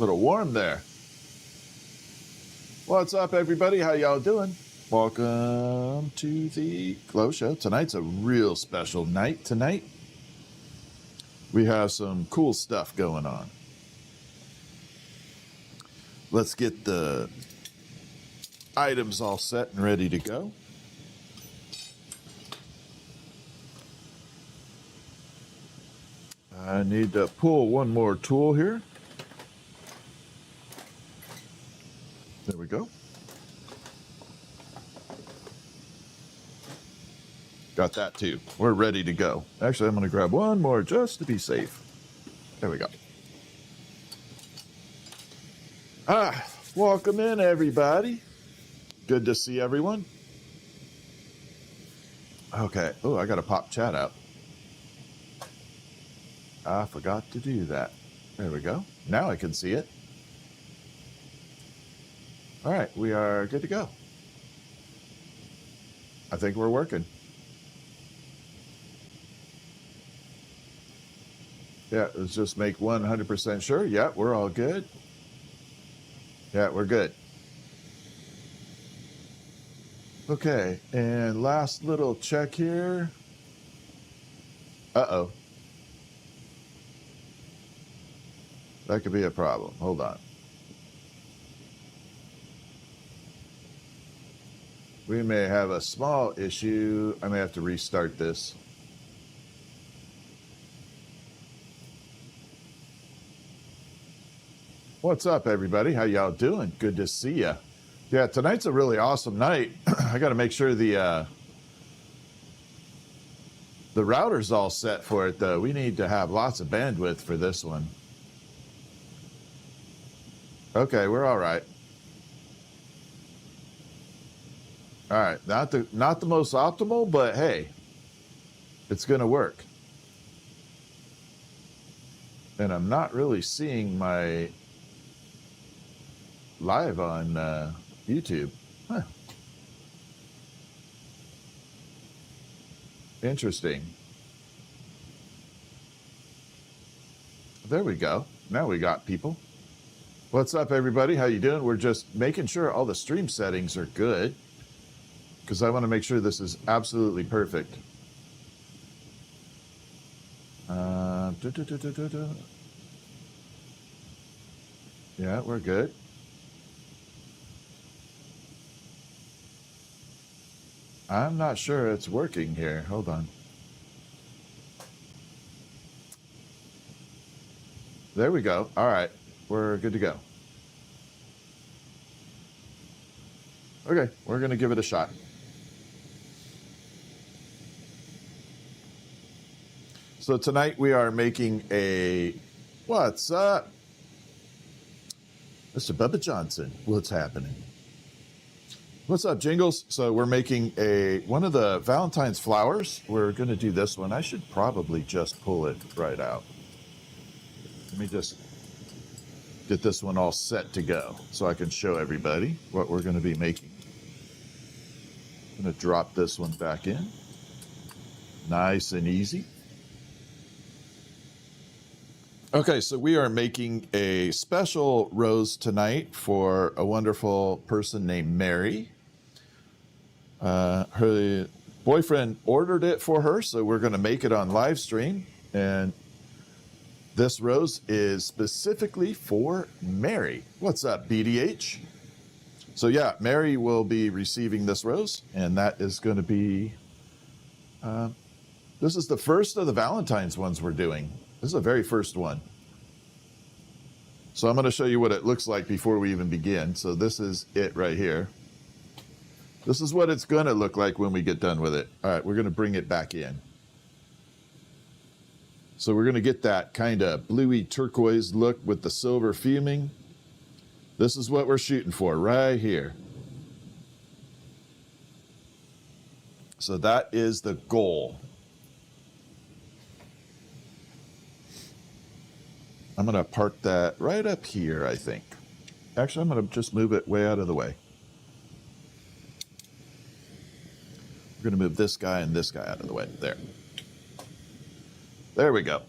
A little warm there. What's up, everybody? How y'all doing? Welcome to the Glow Show. Tonight's a real special night tonight. We have some cool stuff going on. Let's get the items all set and ready to go. I need to pull one more tool here. There we go. Got that too. We're ready to go. Actually, I'm going to grab one more just to be safe. There we go. Welcome in, everybody. Good to see everyone. Okay. Oh, I got to pop chat out. I forgot to do that. There we go. Now I can see it. All right, we are good to go. I think we're working. Yeah, let's just make 100% sure. Yeah, we're all good. Yeah, we're good. Okay, and last little check here. Uh-oh. That could be a problem. Hold on. We may have a small issue. I may have to restart this. What's up, everybody? How y'all doing? Good to see ya. Yeah, tonight's a really awesome night. I got to make sure the router's all set for it, though. We need to have lots of bandwidth for this one. Okay, we're all right. All right, not the most optimal, but hey, it's going to work. And I'm not really seeing my live on YouTube. Huh. Interesting. There we go. Now we got people. What's up, everybody? How you doing? We're just making sure all the stream settings are good, because I want to make sure this is absolutely perfect. Yeah, we're good. I'm not sure it's working here. Hold on. There we go. All right. We're good to go. Okay. We're going to give it a shot. So tonight we are making a... What's up? Mr. Bubba Johnson. What's happening? What's up, Jingles? So we're making one of the Valentine's flowers. We're going to do this one. I should probably just pull it right out. Let me just get this one all set to go so I can show everybody what we're going to be making. I'm going to drop this one back in. Nice and easy. Okay, so we are making a special rose tonight for a wonderful person named Mary. Her boyfriend ordered it for her, so we're going to make it on live stream. And this rose is specifically for Mary. What's up, BDH? So yeah, Mary will be receiving this rose, and that is going to be... this is the first of the Valentine's ones we're doing. This is the very first one. So I'm going to show you what it looks like before we even begin. So this is it right here. This is what it's going to look like when we get done with it. All right, we're going to bring it back in. So we're going to get that kind of bluey turquoise look with the silver fuming. This is what we're shooting for right here. So that is the goal. I'm going to park that right up here, I think. Actually, I'm going to just move it way out of the way. We're going to move this guy and this guy out of the way. There. There we go.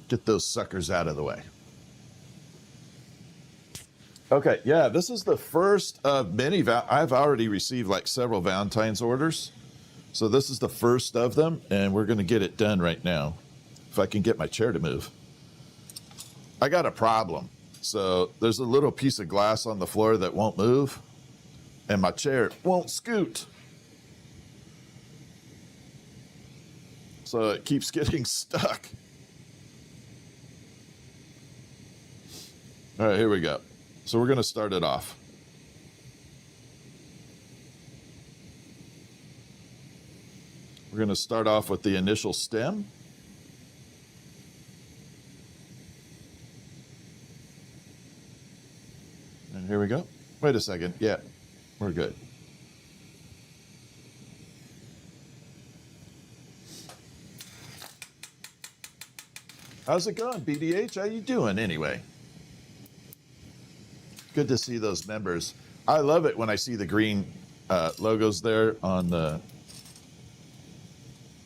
Get those suckers out of the way. Okay, yeah, this is the first of many. I've already received like several Valentine's orders. So this is the first of them, and we're going to get it done right now. If I can get my chair to move. I got a problem. So there's a little piece of glass on the floor that won't move, and my chair won't scoot. So it keeps getting stuck. All right, here we go. So we're going to start it off. We're going to start off with the initial stem. And here we go. Wait a second. Yeah, we're good. How's it going, BDH? How you doing anyway? Good to see those members. I love it when I see the green logos there on the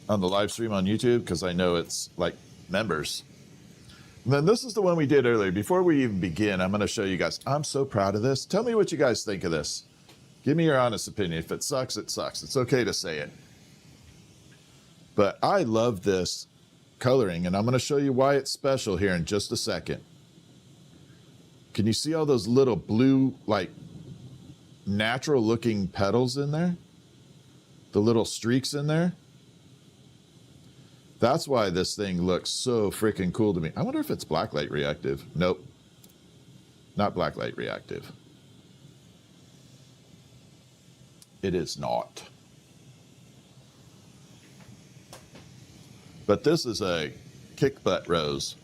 live stream on YouTube, because I know it's like members. And then this is the one we did earlier. Before we even begin, I'm going to show you guys. I'm so proud of this. Tell me what you guys think of this. Give me your honest opinion. If it sucks, it sucks. It's okay to say it. But I love this coloring, and I'm going to show you why it's special here in just a second. Can you see all those little blue, like, natural looking petals in there? The little streaks in there? That's why this thing looks so freaking cool to me. I wonder if it's blacklight reactive. Nope. Not blacklight reactive. It is not. But this is a kick butt rose.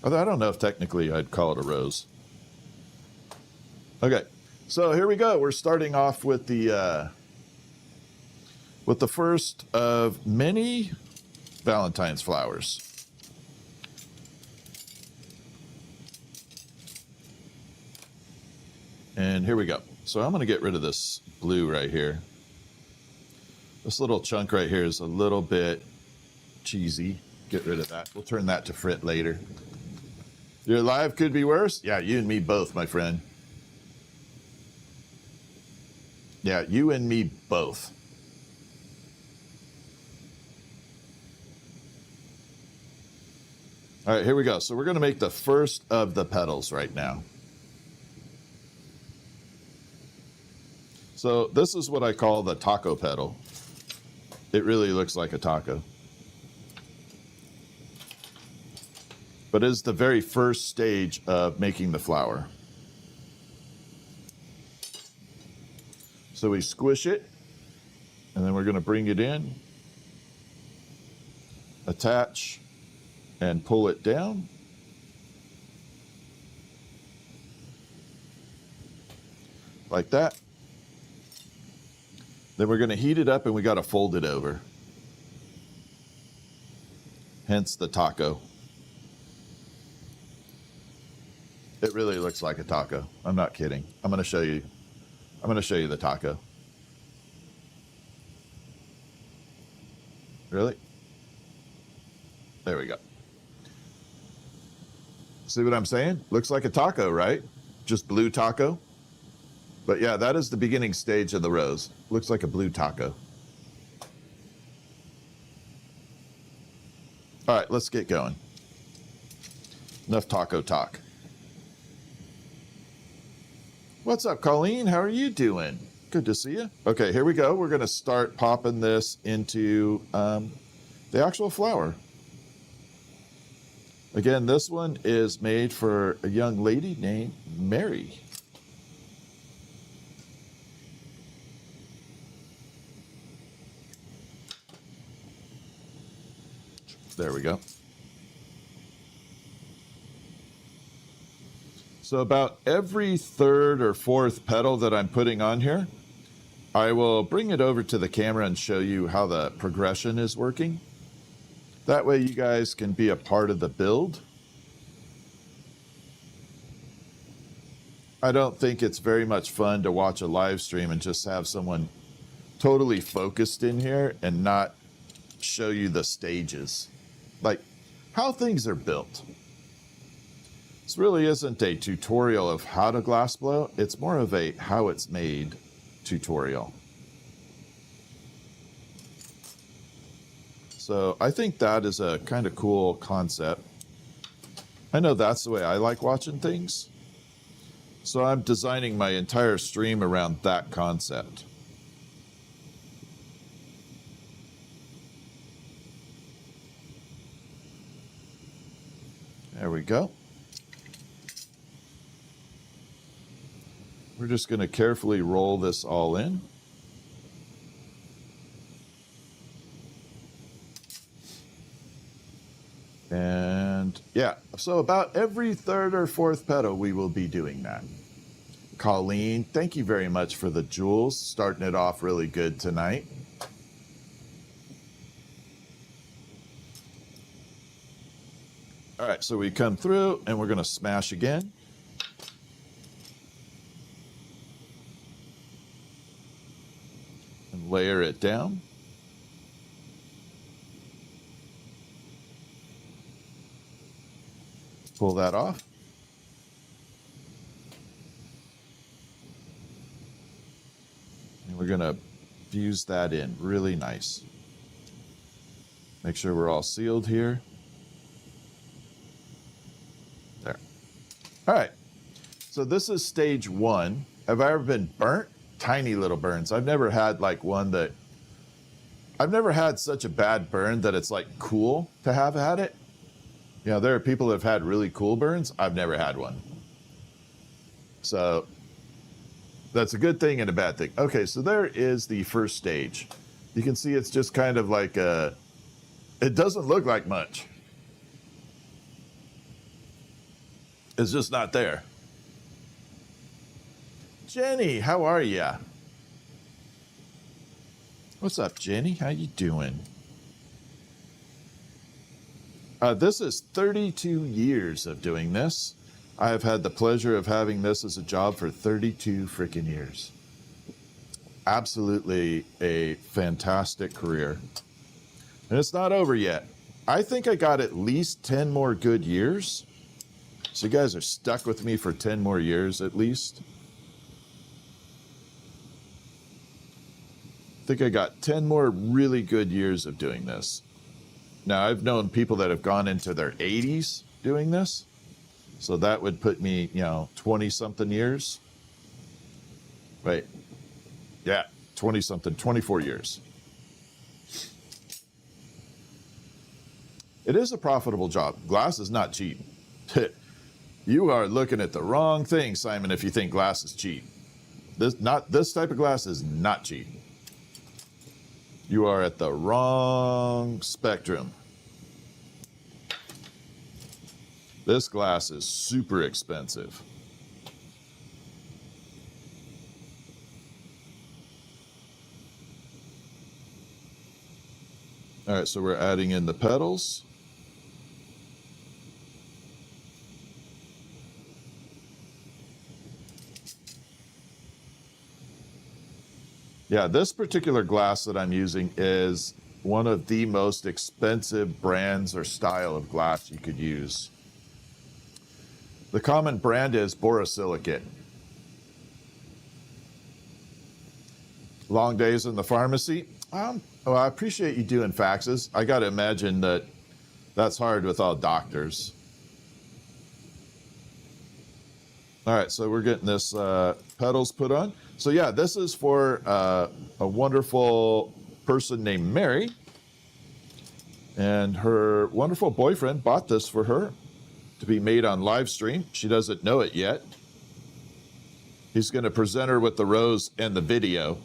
Although I don't know if technically I'd call it a rose. Okay, so here we go. We're starting off with the first of many Valentine's flowers. And here we go. So I'm going to get rid of this blue right here. This little chunk right here is a little bit cheesy. Get rid of that. We'll turn that to frit later. Your live could be worse? Yeah, you and me both, my friend. Yeah, you and me both. All right, here we go. So we're going to make the first of the petals right now. So this is what I call the taco petal. It really looks like a taco. But it's the very first stage of making the flower. So we squish it, and then we're going to bring it in, attach, and pull it down. Like that. Then we're going to heat it up, and we got to fold it over. Hence the taco. It really looks like a taco. I'm not kidding. I'm going to show you. I'm going to show you the taco. Really? There we go. See what I'm saying? Looks like a taco, right? Just blue taco. But yeah, that is the beginning stage of the rose. Looks like a blue taco. All right, let's get going. Enough taco talk. What's up, Colleen? How are you doing? Good to see you. Okay, here we go. We're going to start popping this into the actual flower. Again, this one is made for a young lady named Mary. There we go. So about every third or fourth petal that I'm putting on here, I will bring it over to the camera and show you how the progression is working. That way you guys can be a part of the build. I don't think it's very much fun to watch a live stream and just have someone totally focused in here and not show you the stages, like how things are built. This really isn't a tutorial of how to glass blow. It's more of a how it's made tutorial. So I think that is a kind of cool concept. I know that's the way I like watching things. So I'm designing my entire stream around that concept. There we go. We're just going to carefully roll this all in. And yeah, so about every third or fourth pedal, we will be doing that. Colleen, thank you very much for the jewels. Starting it off really good tonight. All right, so we come through and we're going to smash again. And layer it down. Pull that off. And we're going to fuse that in really nice. Make sure we're all sealed here. There. All right. So this is stage one. Have I ever been burnt? Tiny little burns. I've never had like one that... I've never had such a bad burn that it's like cool to have had it. You know, there are people that have had really cool burns. I've never had one. So that's a good thing and a bad thing. Okay, so there is the first stage. You can see it's just kind of like a... It doesn't look like much. It's just not there. Jenny, how are ya? What's up, Jenny? How you doing? This is 32 years of doing this. I have had the pleasure of having this as a job for 32 freaking years. Absolutely a fantastic career. And it's not over yet. I think I got at least 10 more good years. So you guys are stuck with me for 10 more years at least. I think I got 10 more really good years of doing this. Now, I've known people that have gone into their 80s doing this. So that would put me, 20-something years. Wait. Yeah, 20-something, 24 years. It is a profitable job. Glass is not cheap. You are looking at the wrong thing, Simon, if you think glass is cheap. This type of glass is not cheap. You are at the wrong spectrum. This glass is super expensive. All right, so we're adding in the petals. Yeah, this particular glass that I'm using is one of the most expensive brands or style of glass you could use. The common brand is Borosilicate. Long days in the pharmacy. Well, I appreciate you doing faxes. I got to imagine that that's hard with all doctors. All right, so we're getting this petals put on. So yeah, this is for a wonderful person named Mary. And her wonderful boyfriend bought this for her to be made on live stream. She doesn't know it yet. He's going to present her with the rose and the video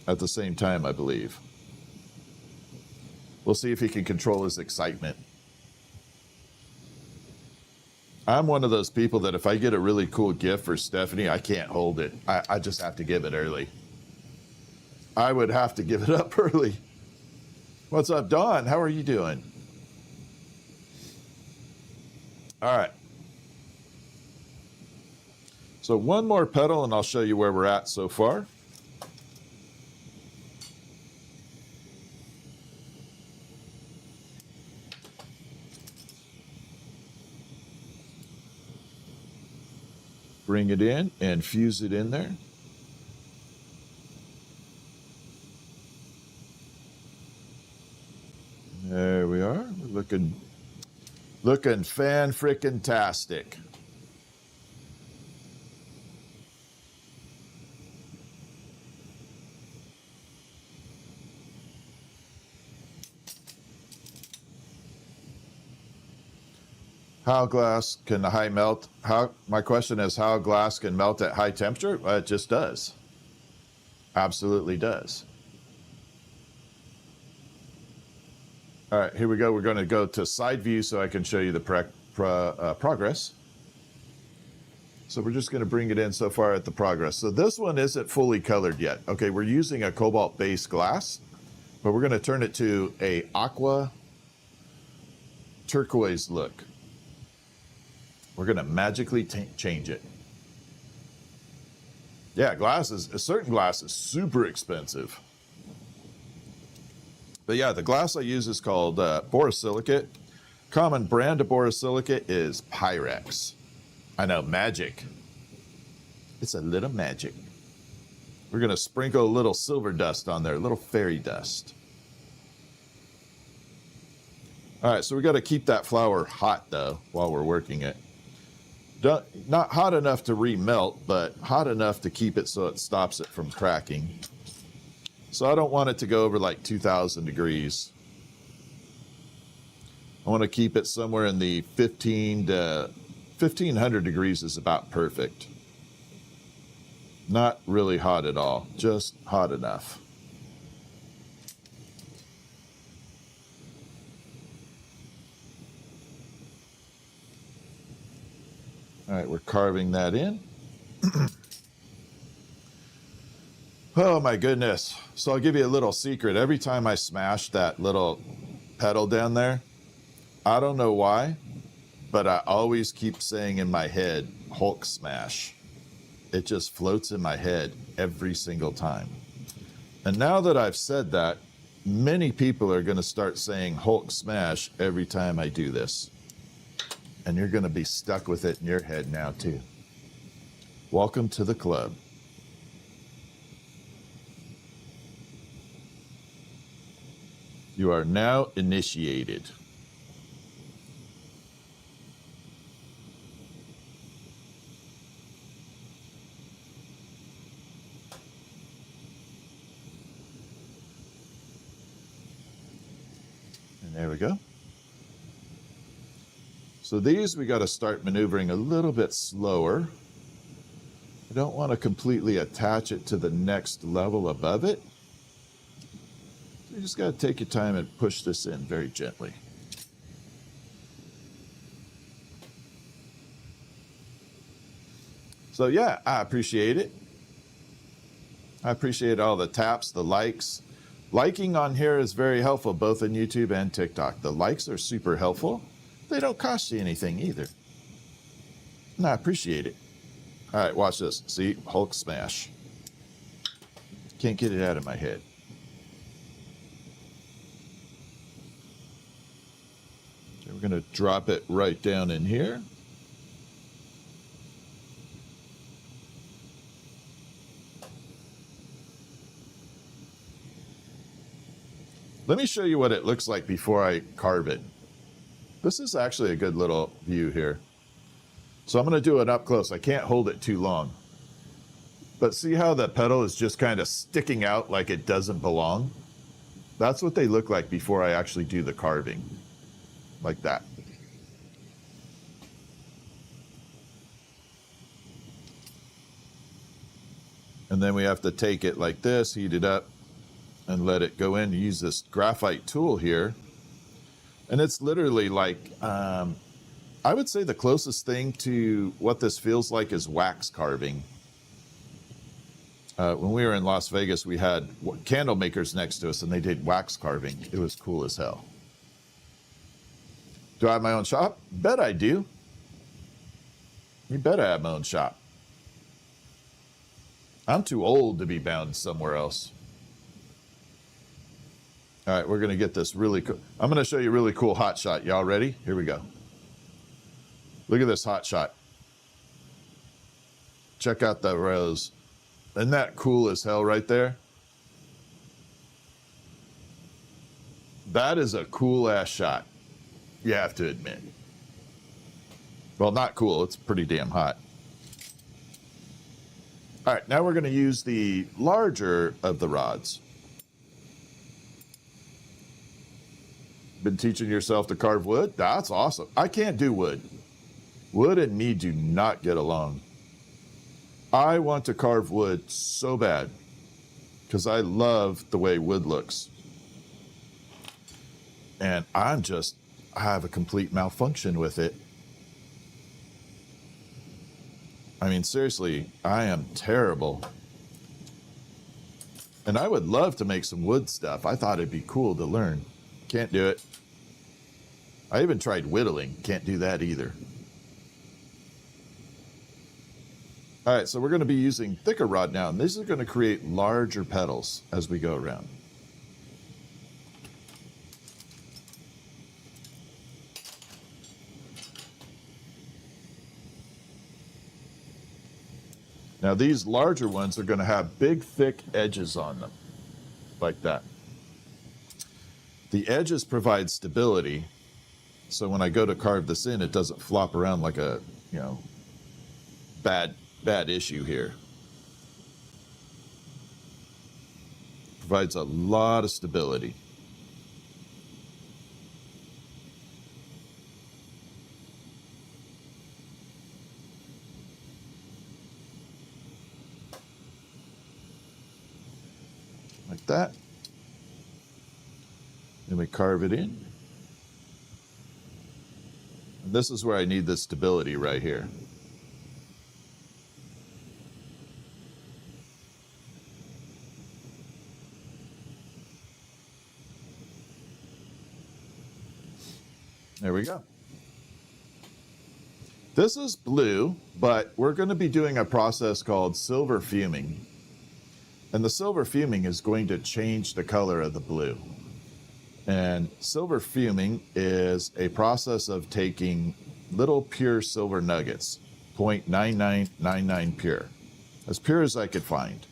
at the same time, I believe. We'll see if he can control his excitement. I'm one of those people that if I get a really cool gift for Stephanie, I can't hold it. I just have to give it early. I would have to give it up early. What's up, Dawn? How are you doing? All right. So one more petal and I'll show you where we're at so far. bring it in and fuse it in there. There we are. Looking fan-frickin-tastic. How glass can the high melt? My question is, how glass can melt at high temperature? Well, it just does. Absolutely does. All right, here we go. We're going to go to side view so I can show you the progress. So we're just going to bring it in so far at the progress. So this one isn't fully colored yet. Okay, we're using a cobalt-based glass, but we're going to turn it to a aqua turquoise look. We're going to magically change it. Yeah, a certain glass is super expensive. But yeah, the glass I use is called Borosilicate. Common brand of Borosilicate is Pyrex. I know, magic. It's a little magic. We're going to sprinkle a little silver dust on there, a little fairy dust. All right, so we got to keep that flour hot, though, while we're working it. Not hot enough to remelt, but hot enough to keep it so it stops it from cracking. So I don't want it to go over like 2,000 degrees. I want to keep it somewhere in the 1,500 degrees is about perfect. Not really hot at all, just hot enough. All right, we're carving that in. Oh my goodness. So I'll give you a little secret. Every time I smash that little pedal down there, I don't know why, but I always keep saying in my head, Hulk smash. It just floats in my head every single time. And now that I've said that, many people are going to start saying Hulk smash every time I do this. And you're going to be stuck with it in your head now too. Welcome to the club. You are now initiated. And there we go. So these we got to start maneuvering a little bit slower. I don't want to completely attach it to the next level above it. So you just got to take your time and push this in very gently. So yeah, I appreciate it. I appreciate all the taps, the likes. Liking on here is very helpful, both on YouTube and TikTok. The likes are super helpful. They don't cost you anything either. And I appreciate it. All right, watch this. See, Hulk smash. Can't get it out of my head. Okay, we're going to drop it right down in here. Let me show you what it looks like before I carve it. This is actually a good little view here. So I'm going to do it up close. I can't hold it too long. But see how the pedal is just kind of sticking out like it doesn't belong? That's what they look like before I actually do the carving. Like that. And then we have to take it like this, heat it up, and let it go in. Use this graphite tool here. And it's literally like, I would say the closest thing to what this feels like is wax carving. When we were in Las Vegas, we had candle makers next to us, and they did wax carving. It was cool as hell. Do I have my own shop? Bet I do. You bet I have my own shop. I'm too old to be bound somewhere else. All right, we're going to get this really cool. I'm going to show you a really cool hot shot. Y'all ready? Here we go. Look at this hot shot. Check out the rose. Isn't that cool as hell right there? That is a cool ass shot, you have to admit. Well, not cool, it's pretty damn hot. All right, now we're going to use the larger of the rods. Been teaching yourself to carve wood? That's awesome. I can't do wood. Wood and me do not get along. I want to carve wood so bad because I love the way wood looks. And I have a complete malfunction with it. I mean, seriously, I am terrible. And I would love to make some wood stuff. I thought it'd be cool to learn. Can't do it. I even tried whittling. Can't do that either. All right, so we're going to be using thicker rod now, and this is going to create larger petals as we go around. Now these larger ones are going to have big, thick edges on them, like that. The edges provide stability, so when I go to carve this in, it doesn't flop around like a, bad issue here. Provides a lot of stability. Like that. Then we carve it in. And this is where I need the stability right here. There we go. This is blue, but we're going to be doing a process called silver fuming. And the silver fuming is going to change the color of the blue. And silver fuming is a process of taking little pure silver nuggets, 0.9999 pure, as pure as I could find.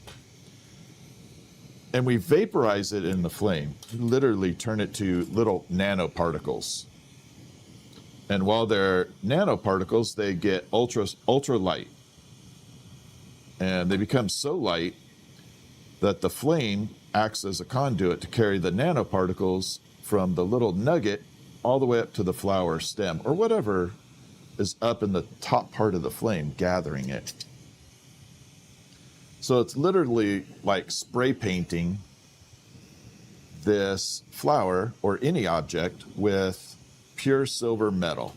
And we vaporize it in the flame, literally turn it to little nanoparticles. And while they're nanoparticles, they get ultra light. And they become so light that the flame acts as a conduit to carry the nanoparticles from the little nugget all the way up to the flower stem, or whatever is up in the top part of the flame, gathering it. So it's literally like spray painting this flower or any object with pure silver metal.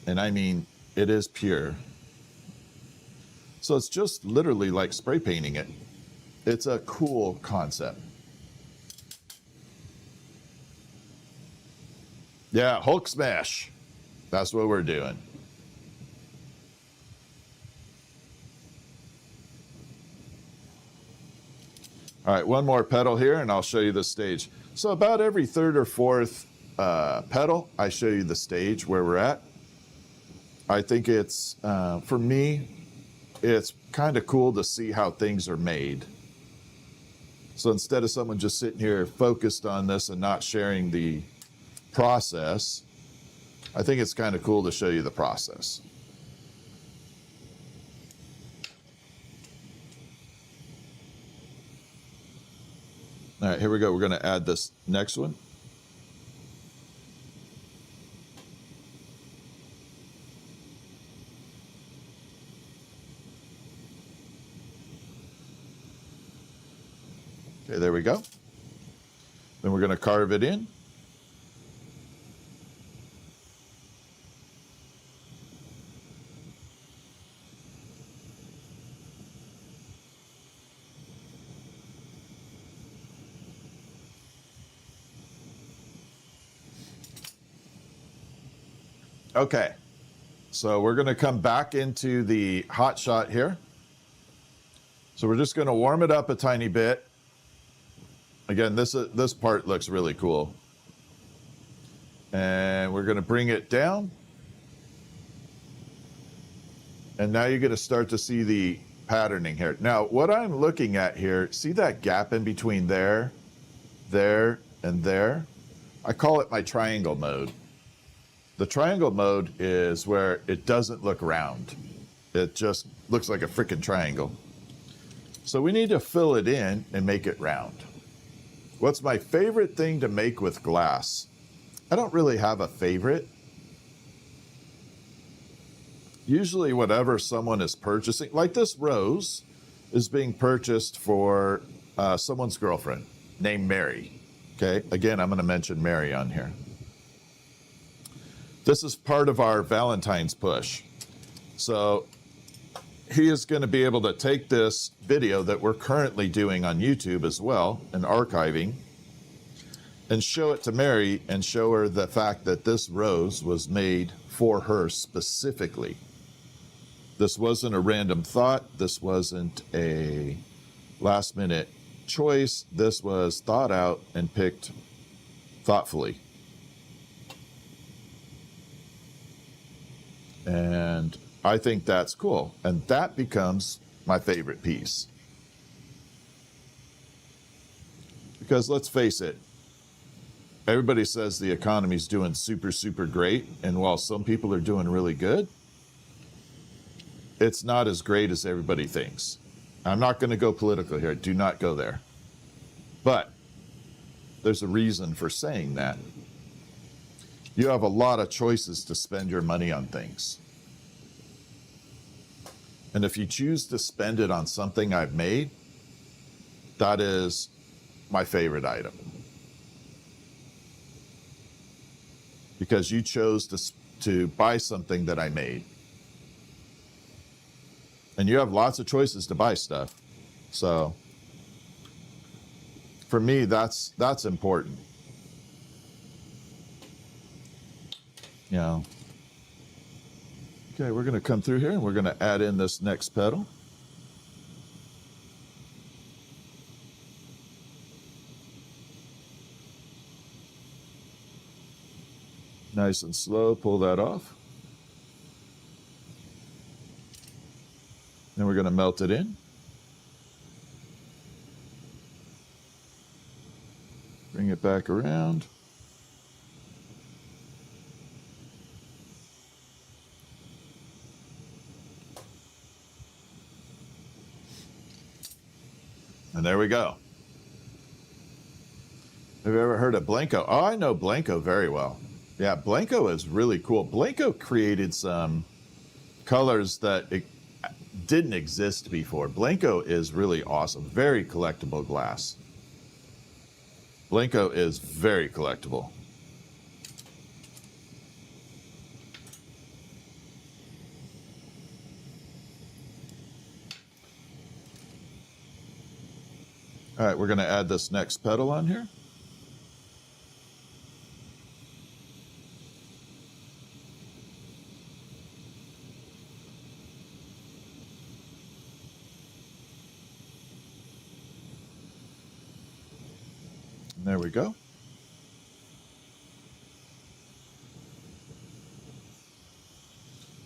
And I mean, it is pure. So it's just literally like spray painting it. It's a cool concept. Yeah, Hulk smash. That's what we're doing. All right, one more petal here and I'll show you the stage. So about every third or fourth petal, I show you the stage where we're at. I think it's, for me, it's kind of cool to see how things are made. So instead of someone just sitting here focused on this and not sharing the process, I think it's kind of cool to show you the process. All right, here we go. We're going to add this next one. Okay, there we go. Then we're going to carve it in. Okay, so we're going to come back into the hot shot here. So we're just going to warm it up a tiny bit. Again, this part looks really cool. And we're going to bring it down. And now you're going to start to see the patterning here. Now, what I'm looking at here, see that gap in between there, there, and there? I call it my triangle mode. The triangle mode is where it doesn't look round. It just looks like a freaking triangle. So we need to fill it in and make it round. What's my favorite thing to make with glass? I don't really have a favorite. Usually whatever someone is purchasing, like this rose is being purchased for someone's girlfriend named Mary. Okay, again, I'm going to mention Mary on here. This is part of our Valentine's push. So he is going to be able to take this video that we're currently doing on YouTube as well and archiving and show it to Mary and show her the fact that this rose was made for her specifically. This wasn't a random thought. This wasn't a last minute choice. This was thought out and picked thoughtfully. And I think that's cool. And that becomes my favorite piece. Because let's face it, everybody says the economy's doing super, super great. And while some people are doing really good, it's not as great as everybody thinks. I'm not going to go political here. Do not go there. But there's a reason for saying that. You have a lot of choices to spend your money on things. And if you choose to spend it on something I've made, that is my favorite item. Because you chose to buy something that I made. And you have lots of choices to buy stuff. So for me, that's important. You know. Okay, we're going to come through here and we're going to add in this next petal. Nice and slow, pull that off. Then we're going to melt it in. Bring it back around. And there we go. Have you ever heard of Blanco? Oh, I know Blanco very well. Yeah, Blanco is really cool. Blanco created some colors that didn't exist before. Blanco is really awesome. Very collectible glass. Blanco is very collectible. All right, we're going to add this next petal on here. And there we go.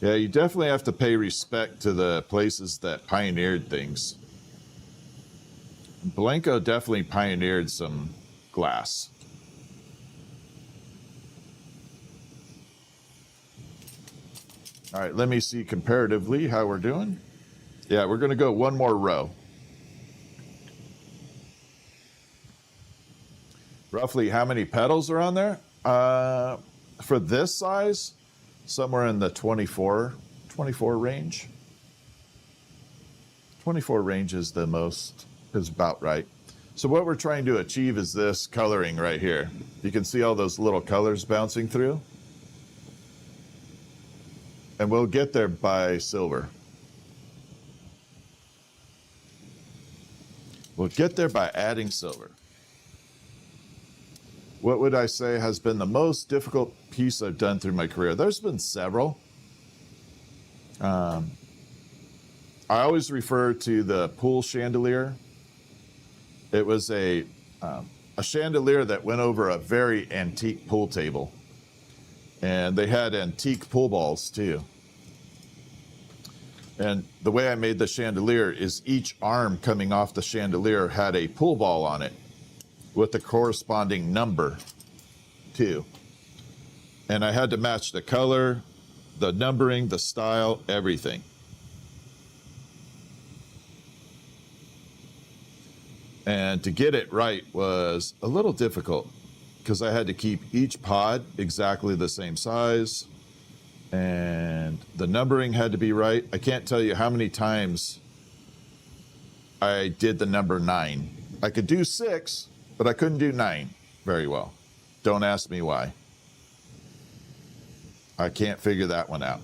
Yeah, you definitely have to pay respect to the places that pioneered things. Blanco definitely pioneered some glass. All right, let me see comparatively how we're doing. Yeah, we're going to go one more row. Roughly how many petals are on there? For this size, somewhere in the 24 range. 24 range is the most, is about right. So what we're trying to achieve is this coloring right here. You can see all those little colors bouncing through. And we'll get there by silver. We'll get there by adding silver. What would I say has been the most difficult piece I've done through my career? There's been several. I always refer to the pool chandelier. It was a chandelier that went over a very antique pool table. And they had antique pool balls too. And the way I made the chandelier is each arm coming off the chandelier had a pull ball on it with the corresponding number too. And I had to match the color, the numbering, the style, everything. And to get it right was a little difficult because I had to keep each pod exactly the same size. And the numbering had to be right. I can't tell you how many times I did the number 9. I could do 6, but I couldn't do 9 very well. Don't ask me why. I can't figure that one out.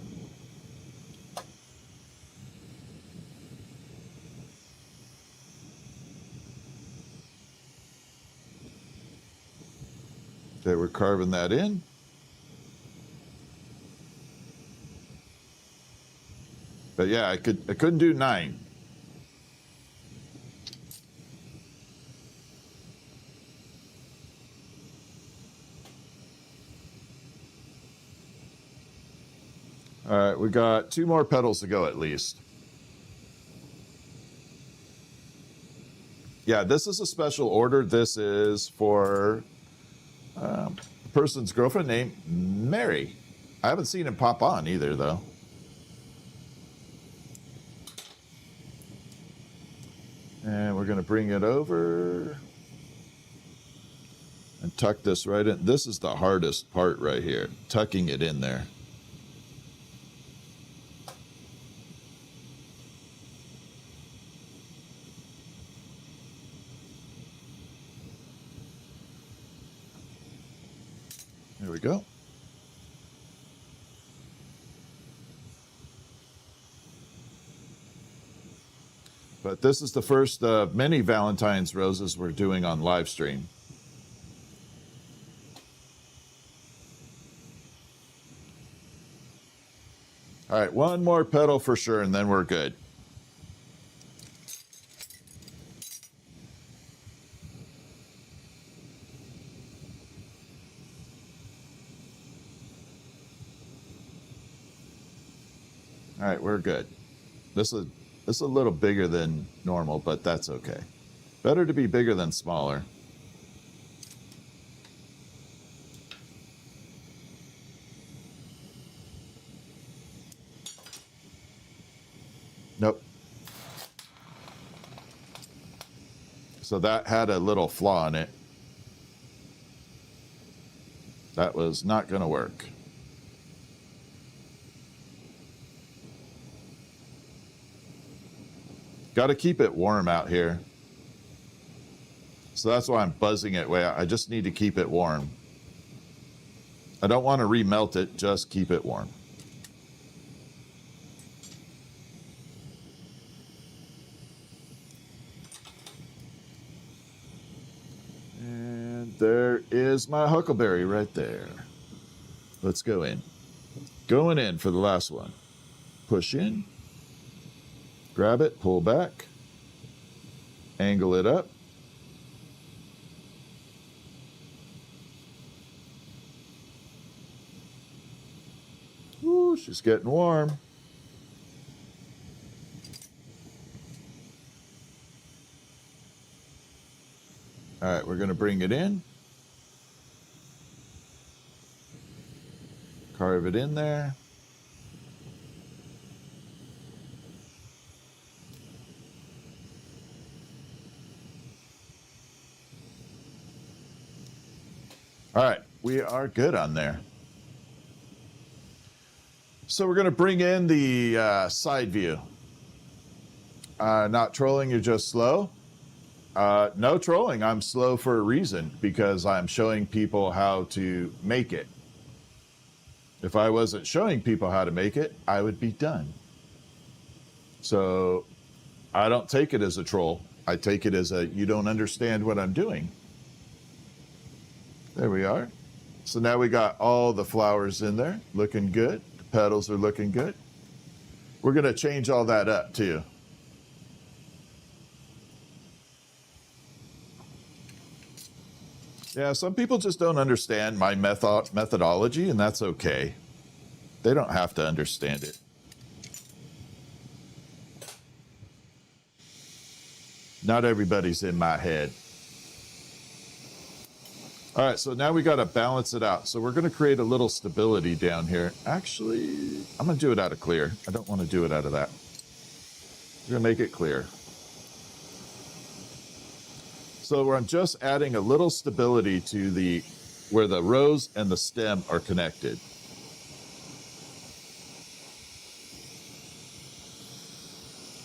Okay, we're carving that in. But yeah, I couldn't do 9. All right, we got 2 more petals to go at least. Yeah, this is a special order. This is for a person's girlfriend named Mary. I haven't seen him pop on either, though. And we're going to bring it over and tuck this right in. This is the hardest part right here, tucking it in there. There we go. But this is the first of many Valentine's roses we're doing on live stream. All right, 1 more petal for sure, and then we're good. All right, we're good. This is a little bigger than normal, but that's okay. Better to be bigger than smaller. Nope. So that had a little flaw in it. That was not going to work. Got to keep it warm out here. So that's why I'm buzzing it way out. I just need to keep it warm. I don't want to remelt it, just keep it warm. And there is my huckleberry right there. Let's go in. Going in for the last one. Push in. Grab it, pull back, angle it up. Ooh, she's getting warm. All right, we're going to bring it in. Carve it in there. All right, we are good on there. So we're going to bring in the side view. Not trolling, you're just slow. No trolling, I'm slow for a reason, because I'm showing people how to make it. If I wasn't showing people how to make it, I would be done. So I don't take it as a troll. I take it as a, you don't understand what I'm doing. There we are. So now we got all the flowers in there, looking good. The petals are looking good. We're going to change all that up too. Yeah, some people just don't understand my methodology, and that's okay. They don't have to understand it. Not everybody's in my head. All right, so now we got to balance it out. So we're going to create a little stability down here. Actually, I'm going to do it out of clear. I don't want to do it out of that. We're going to make it clear. So I'm just adding a little stability to where the rose and the stem are connected.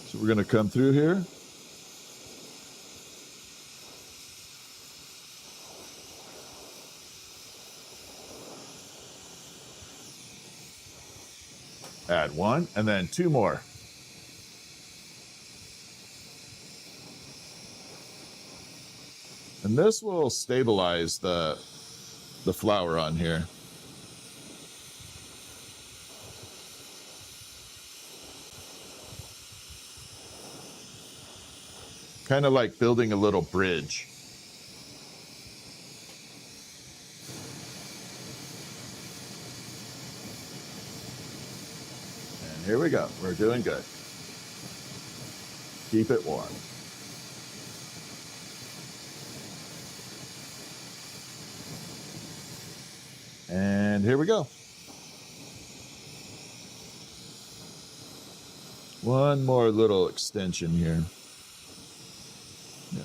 So we're going to come through here. Add one, and then two more. And this will stabilize the flower on here. Kind of like building a little bridge. And here we go. We're doing good. Keep it warm. And here we go. One more little extension here. Yeah.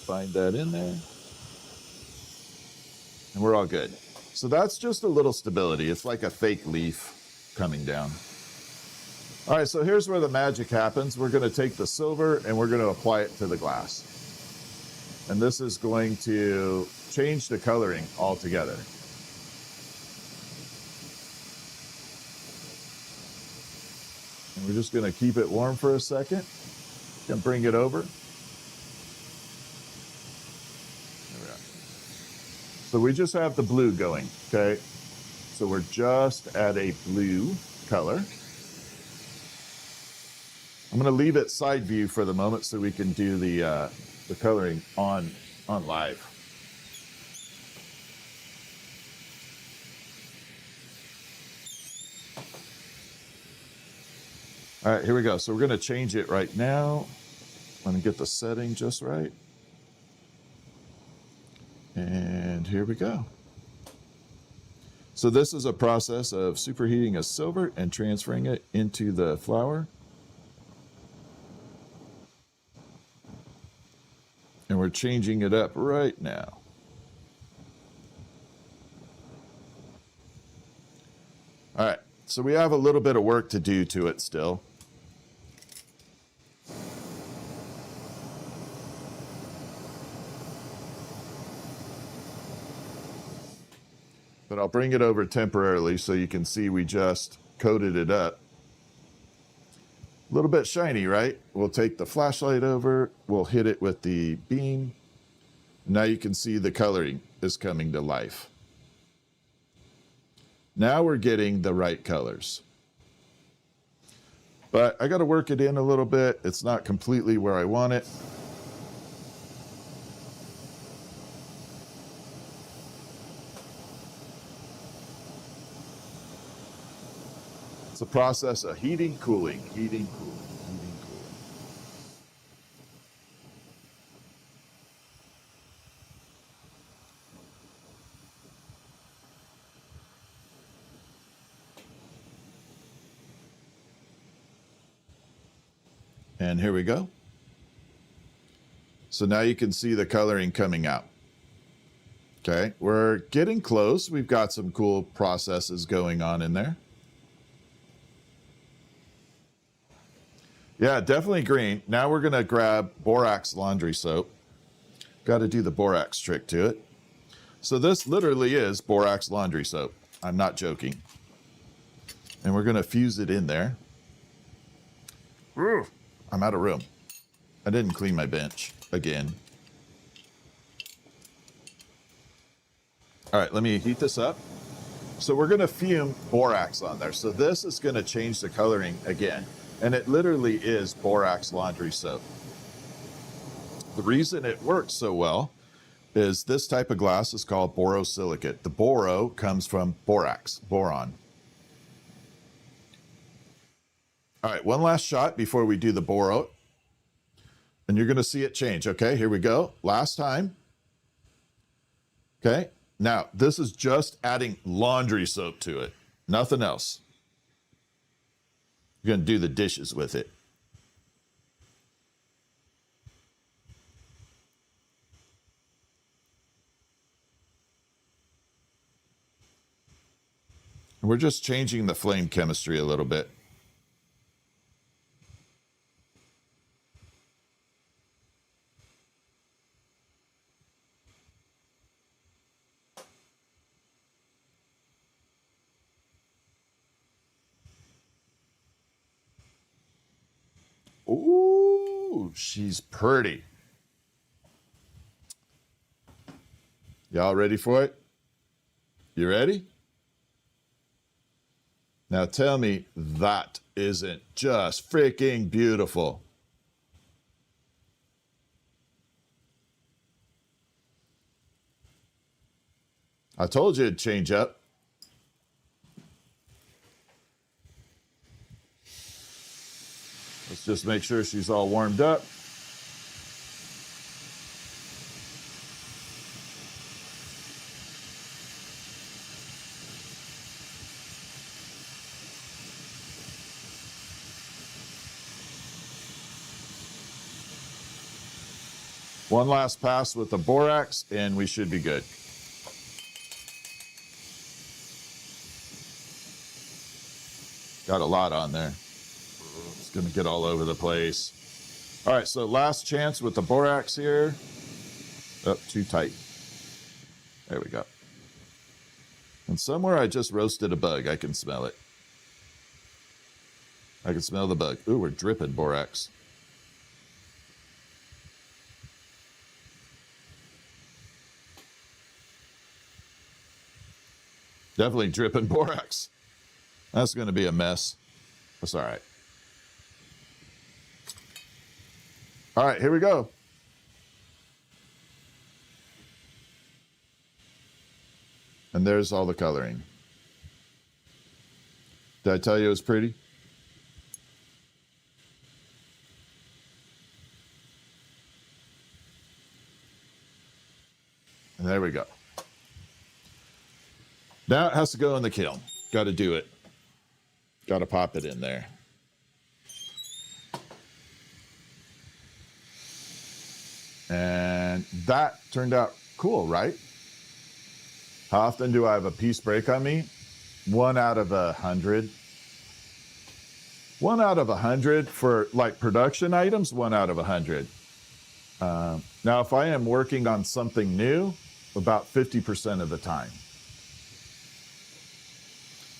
Find that in there. And we're all good. So that's just a little stability. It's like a fake leaf coming down. All right, so here's where the magic happens. We're going to take the silver and we're going to apply it to the glass. And this is going to change the coloring altogether. And we're just going to keep it warm for a second. And bring it over. There we are. So we just have the blue going, okay? So we're just at a blue color. I'm going to leave it side view for the moment so we can do the coloring on live. All right, here we go. So we're going to change it right now. Let me get the setting just right. And here we go. So this is a process of superheating a silver and transferring it into the flower. And we're changing it up right now. All right, so we have a little bit of work to do to it still. But I'll bring it over temporarily so you can see we just coated it up. A little bit shiny, right? We'll take the flashlight over, we'll hit it with the beam. Now you can see the coloring is coming to life. Now we're getting the right colors. But I got to work it in a little bit. It's not completely where I want it. It's a process of heating, cooling, heating, cooling, heating, cooling. And here we go. So now you can see the coloring coming out. Okay, we're getting close. We've got some cool processes going on in there. Yeah, definitely green. Now we're going to grab borax laundry soap. Got to do the borax trick to it. So this literally is borax laundry soap. I'm not joking. And we're going to fuse it in there. Ooh, I'm out of room. I didn't clean my bench again. All right, let me heat this up. So we're going to fume borax on there. So this is going to change the coloring again. And it literally is borax laundry soap. The reason it works so well is this type of glass is called borosilicate. The boro comes from borax, boron. All right, one last shot before we do the boro. And you're going to see it change. Okay, here we go. Last time. Okay, now this is just adding laundry soap to it. Nothing else. You're going to do the dishes with it. We're just changing the flame chemistry a little bit. Ooh, she's pretty. Y'all ready for it? You ready? Now tell me that isn't just freaking beautiful. I told you it'd change up. Let's just make sure she's all warmed up. One last pass with the borax and we should be good. Got a lot on there. It's going to get all over the place. All right, so last chance with the borax here. Oh, too tight. There we go. And somewhere I just roasted a bug. I can smell it. I can smell the bug. Ooh, we're dripping borax. Definitely dripping borax. That's going to be a mess. That's all right. All right, here we go. And there's all the coloring. Did I tell you it was pretty? And there we go. Now it has to go in the kiln. Got to do it. Got to pop it in there. And that turned out cool, right? How often do I have a piece break on me? 1 out of 100. 1 out of 100 for like production items, 1 out of 100. Now, if I am working on something new, about 50% of the time.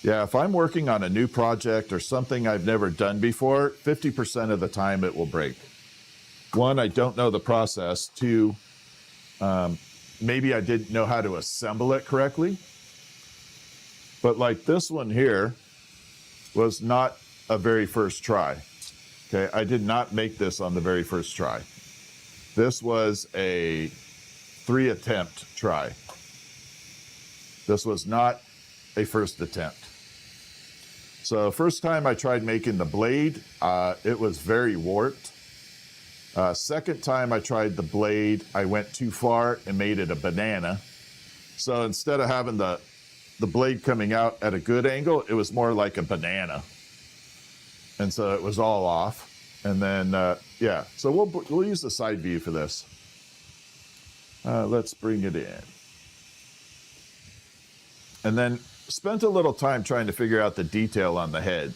Yeah, if I'm working on a new project or something I've never done before, 50% of the time it will break. 1, I don't know the process. 2, maybe I didn't know how to assemble it correctly. But like this one here was not a very first try. Okay, I did not make this on the very first try. This was a 3 attempt try. This was not a first attempt. So first time I tried making the blade, it was very warped. Second time I tried the blade, I went too far and made it a banana. So instead of having the blade coming out at a good angle, it was more like a banana. And so it was all off. And then, yeah, so we'll use the side view for this. Let's bring it in. And then spent a little time trying to figure out the detail on the head.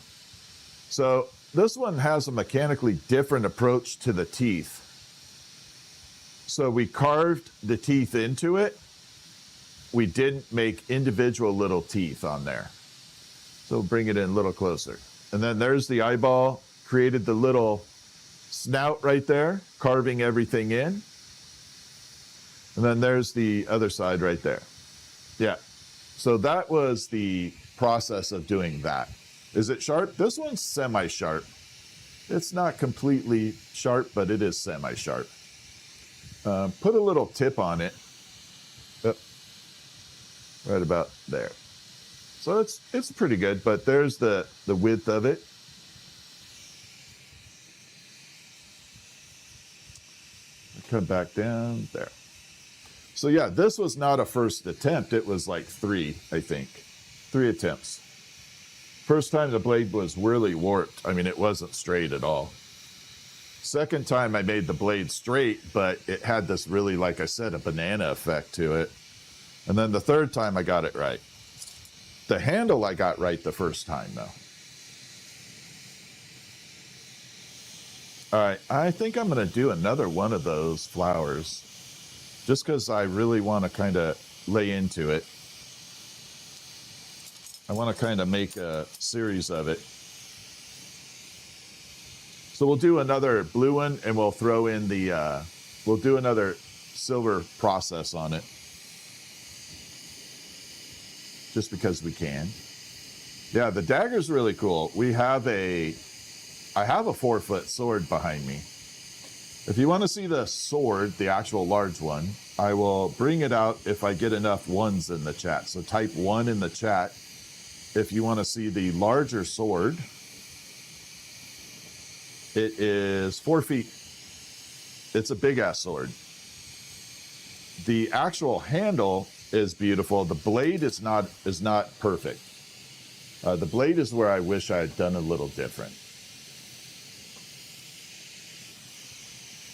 So this one has a mechanically different approach to the teeth. So we carved the teeth into it. We didn't make individual little teeth on there. So bring it in a little closer. And then there's the eyeball, created the little snout right there, carving everything in. And then there's the other side right there. Yeah. So that was the process of doing that. Is it sharp? This one's semi-sharp. It's not completely sharp, but it is semi-sharp. Put a little tip on it. Right about there. So it's pretty good, but there's the width of it. come back down there. So yeah, this was not a first attempt. It was like 3, I think. 3 attempts. First time the blade was really warped. I mean, it wasn't straight at all. Second time I made the blade straight, but it had this really, like I said, a banana effect to it. And then the third time I got it right. The handle I got right the first time, though. All right, I think I'm going to do another one of those flowers just because I really want to kind of lay into it. I want to kind of make a series of it. So we'll do another blue one, and we'll throw in the, we'll do another silver process on it. Just because we can. Yeah, the dagger's really cool. I have a 4-foot sword behind me. If you want to see the sword, the actual large one, I will bring it out if I get enough ones in the chat. So type 1 in the chat if you want to see the larger sword. It is 4 feet. It's a big ass sword. The actual handle is beautiful. The blade is not perfect. The blade is where I wish I had done a little different.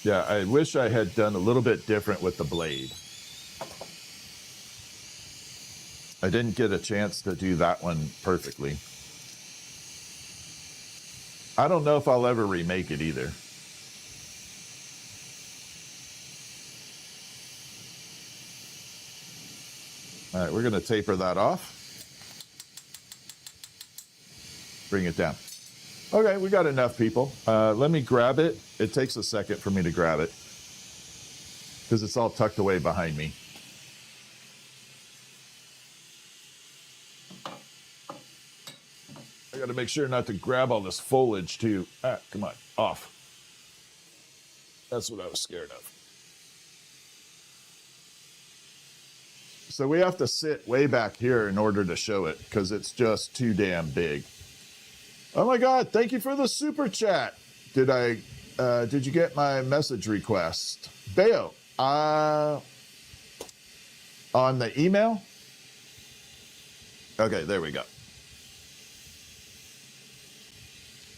Yeah, I wish I had done a little bit different with the blade. I didn't get a chance to do that one perfectly. I don't know if I'll ever remake it either. All right, we're going to taper that off. Bring it down. Okay, we got enough, people. Let me grab it. It takes a second for me to grab it because it's all tucked away behind me. I got to make sure not to grab all this foliage too. Ah, come on, off. That's what I was scared of. So we have to sit way back here in order to show it because it's just too damn big. Oh my God, thank you for the super chat. Did you get my message request? Bayo, on the email? Okay, there we go.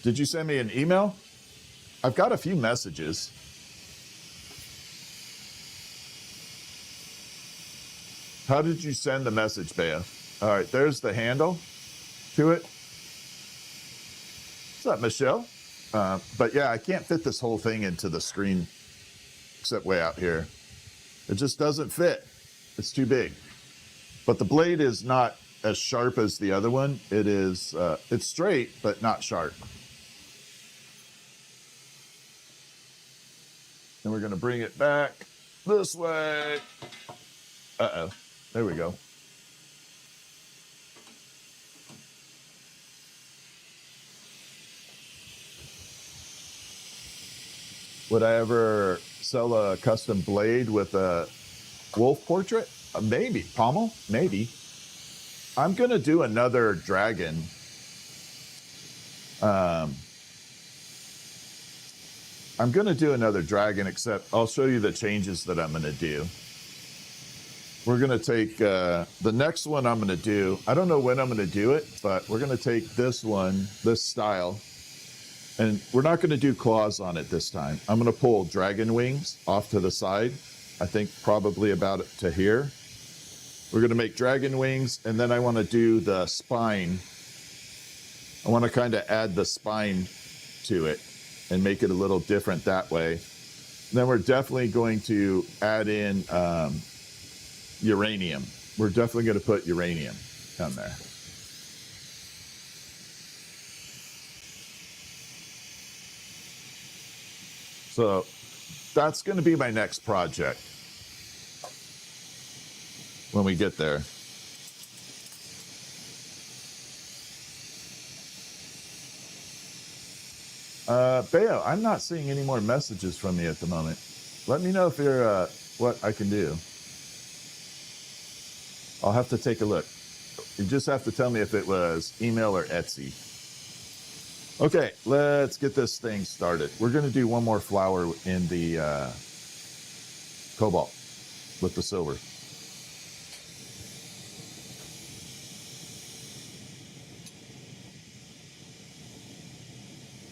Did you send me an email? I've got a few messages. How did you send the message, Bea? All right, there's the handle to it. What's up, Michelle? But yeah, I can't fit this whole thing into the screen except way out here. It just doesn't fit. It's too big. But the blade is not as sharp as the other one. It is, it's straight, but not sharp. And we're gonna bring it back this way. Uh-oh. There we go. Would I ever sell a custom blade with a wolf portrait? Maybe. Pommel? Maybe. I'm going to do another dragon. I'm going to do another dragon, except I'll show you the changes that I'm going to do. We're going to take the next one I'm going to do. I don't know when I'm going to do it, but we're going to take this one, this style, and we're not going to do claws on it this time. I'm going to pull dragon wings off to the side. I think probably about to here. We're going to make dragon wings, and then I want to do the spine. I want to kind of add the spine to it and make it a little different that way. And then we're definitely going to add in uranium. We're definitely going to put uranium down there. So that's going to be my next project when we get there. Bayo, I'm not seeing any more messages from you at the moment. Let me know if you're what I can do. I'll have to take a look. You just have to tell me if it was email or Etsy. Okay, let's get this thing started. We're going to do one more flower in the cobalt with the silver.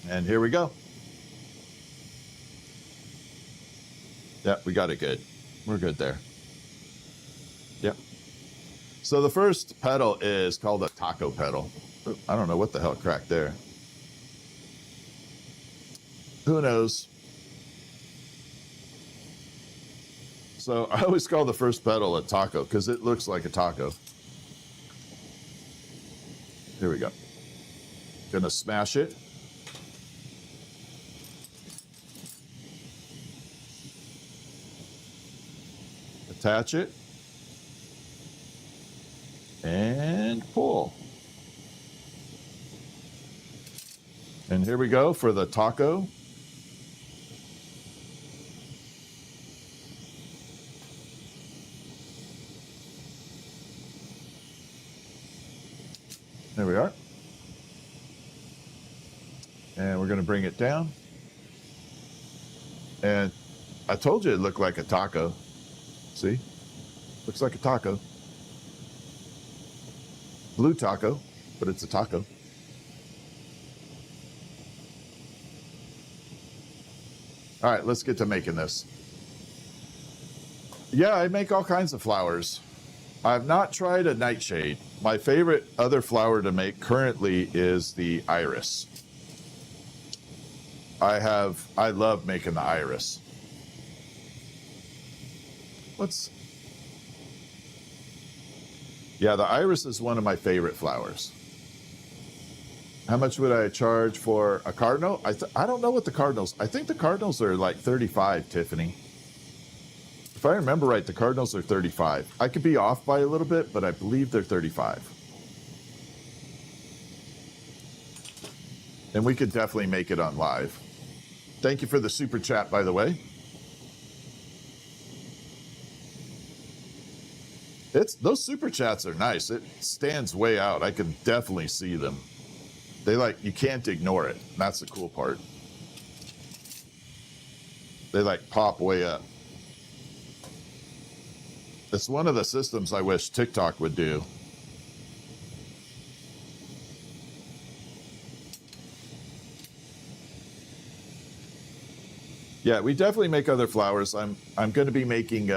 And here we go. Yep, we got it good. We're good there. Yep. So the first petal is called a taco petal. I don't know what the hell cracked there. Who knows? So I always call the first petal a taco because it looks like a taco. Here we go. Gonna smash it. Attach it. And pull. And here we go for the taco. There we are. And we're going to bring it down. And I told you it looked like a taco. See? Looks like a taco. Blue taco, but it's a taco. All right, let's get to making this. Yeah, I make all kinds of flowers. I've not tried a nightshade. My favorite other flower to make currently is the iris. I love making the iris. Yeah, the iris is one of my favorite flowers. How much would I charge for a cardinal? I don't know what the cardinals, I think the cardinals are like 35, Tiffany. If I remember right, the cardinals are 35. I could be off by a little bit, but I believe they're 35. And we could definitely make it on live. Thank you for the super chat, by the way. Those super chats are nice. It stands way out. I can definitely see them. You can't ignore it. That's the cool part. They pop way up. It's one of the systems I wish TikTok would do. Yeah, we definitely make other flowers. I'm going to be making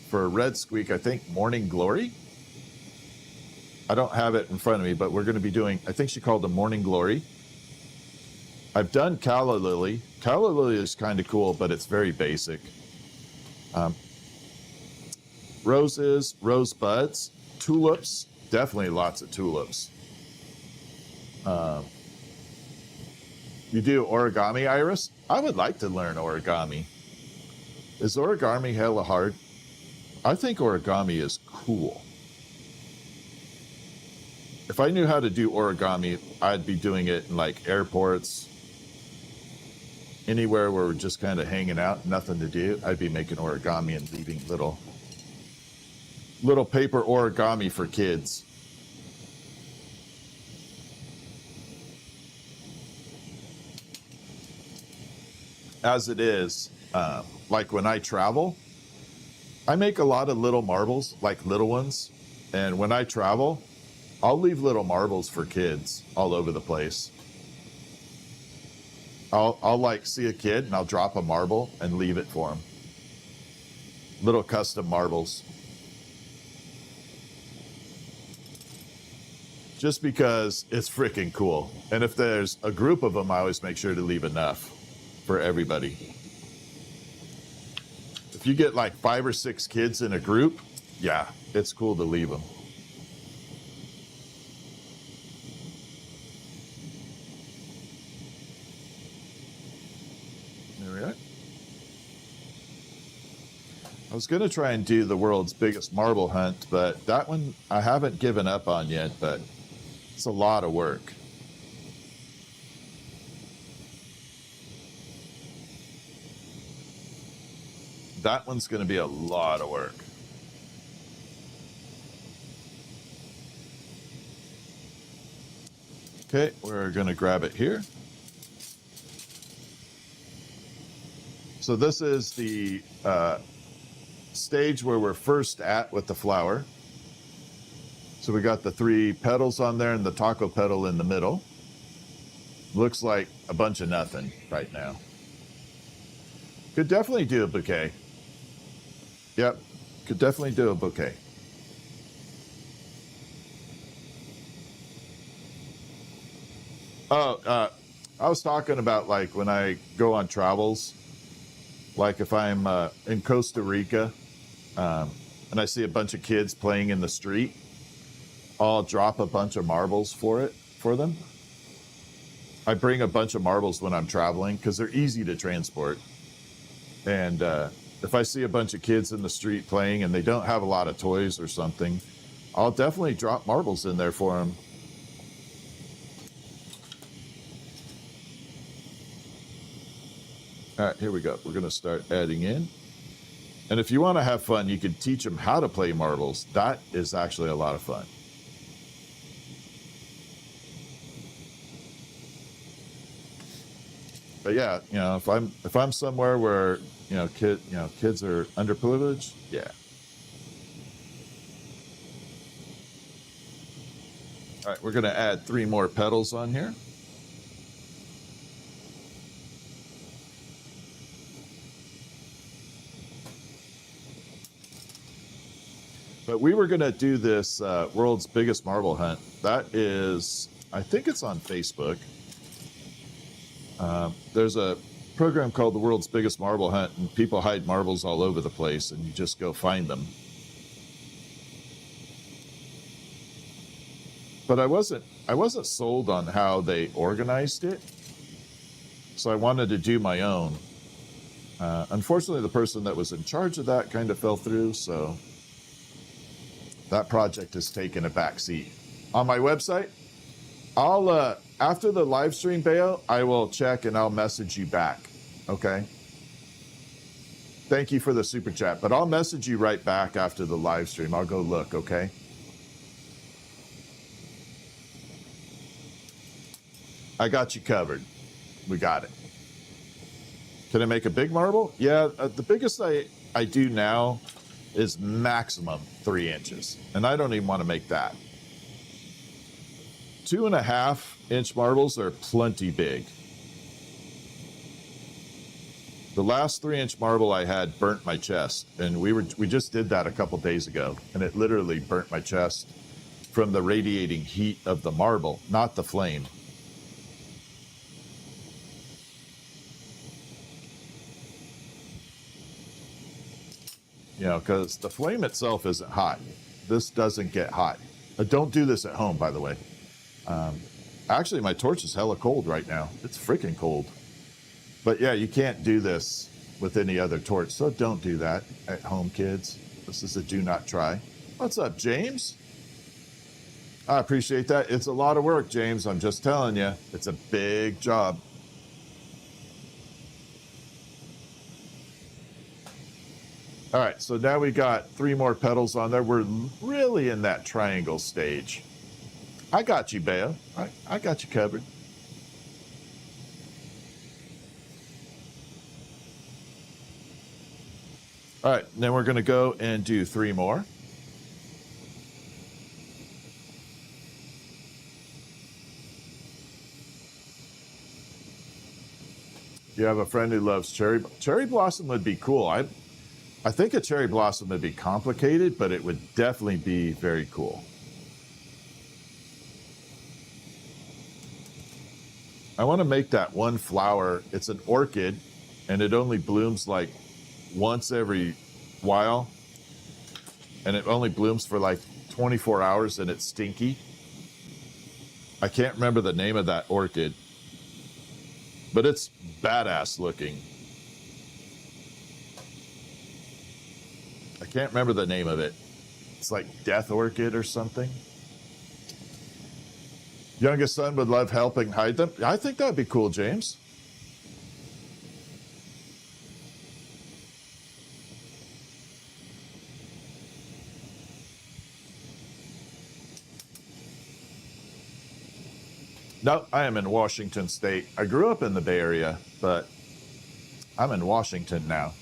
for Red Squeak, I think Morning Glory. I don't have it in front of me, but we're going to be doing, I think she called them Morning Glory. I've done Calla Lily. Calla Lily is kind of cool, but it's very basic. Roses, rose buds, tulips, definitely lots of tulips. You do origami, Iris? I would like to learn origami. Is origami hella hard? I think origami is cool. If I knew how to do origami, I'd be doing it in airports, anywhere where we're just kind of hanging out, nothing to do. I'd be making origami and leaving little paper origami for kids. As it is, when I travel, I make a lot of little marbles, little ones. And when I travel, I'll leave little marbles for kids all over the place. I'll see a kid and I'll drop a marble and leave it for them. Little custom marbles. Just because it's freaking cool. And if there's a group of them, I always make sure to leave enough for everybody. If you get 5 or 6 kids in a group, yeah, it's cool to leave them. There we are. I was going to try and do the world's biggest marble hunt, but that one I haven't given up on yet, but it's a lot of work. That one's going to be a lot of work. Okay, we're going to grab it here. So this is the stage where we're first at with the flower. So we got the 3 petals on there and the taco petal in the middle. Looks like a bunch of nothing right now. Could definitely do a bouquet. Yep, could definitely do a bouquet. Oh, I was talking about like when I go on travels, like if I'm in Costa Rica and I see a bunch of kids playing in the street, I'll drop a bunch of marbles for them. I bring a bunch of marbles when I'm traveling because they're easy to transport. And if I see a bunch of kids in the street playing and they don't have a lot of toys or something, I'll definitely drop marbles in there for them. All right, here we go. We're going to start adding in. And if you want to have fun, you can teach them how to play marbles. That is actually a lot of fun. But yeah, you know, if I'm somewhere where, kids are underprivileged, yeah. All right, we're going to add 3 more petals on here. But we were going to do this world's biggest marble hunt. That is, I think it's on Facebook. There's a program called the World's Biggest Marble Hunt, and people hide marbles all over the place, and you just go find them. But I wasn't sold on how they organized it, so I wanted to do my own. Unfortunately, the person that was in charge of that kind of fell through, so that project has taken a back seat. On my website, I'll after the live stream, Bayo, I will check and I'll message you back. Okay. Thank you for the super chat, but I'll message you right back after the live stream. I'll go look. Okay. I got you covered. We got it. Can I make a big marble? Yeah. The biggest I do now is maximum 3 inches, and I don't even want to make that. 2.5-inch marbles are plenty big. The last 3-inch marble I had burnt my chest, and we just did that a couple days ago, and it literally burnt my chest from the radiating heat of the marble, not the flame. You know, because the flame itself isn't hot. This doesn't get hot. Don't do this at home, by the way. Actually, my torch is hella cold right now. It's freaking cold. But yeah, you can't do this with any other torch, so don't do that at home, kids. This is a do not try. What's up, James? I appreciate that. It's a lot of work, James. I'm just telling you, it's a big job. All right, so now we got 3 more petals on there. We're really in that triangle stage. I got you, Bayo. I got you covered. All right, then we're going to go and do 3 more. You have a friend who loves cherry blossom would be cool. I think a cherry blossom would be complicated, but it would definitely be very cool. I want to make that one flower. It's an orchid, and it only blooms like once every while, and it only blooms for like 24 hours, and it's stinky. I can't remember the name of that orchid, but it's badass looking. I can't remember the name of it. It's like Death Orchid or something. Youngest son would love helping hide them. I think that'd be cool, James. No, I am in Washington State. I grew up in the Bay Area, but I'm in Washington now.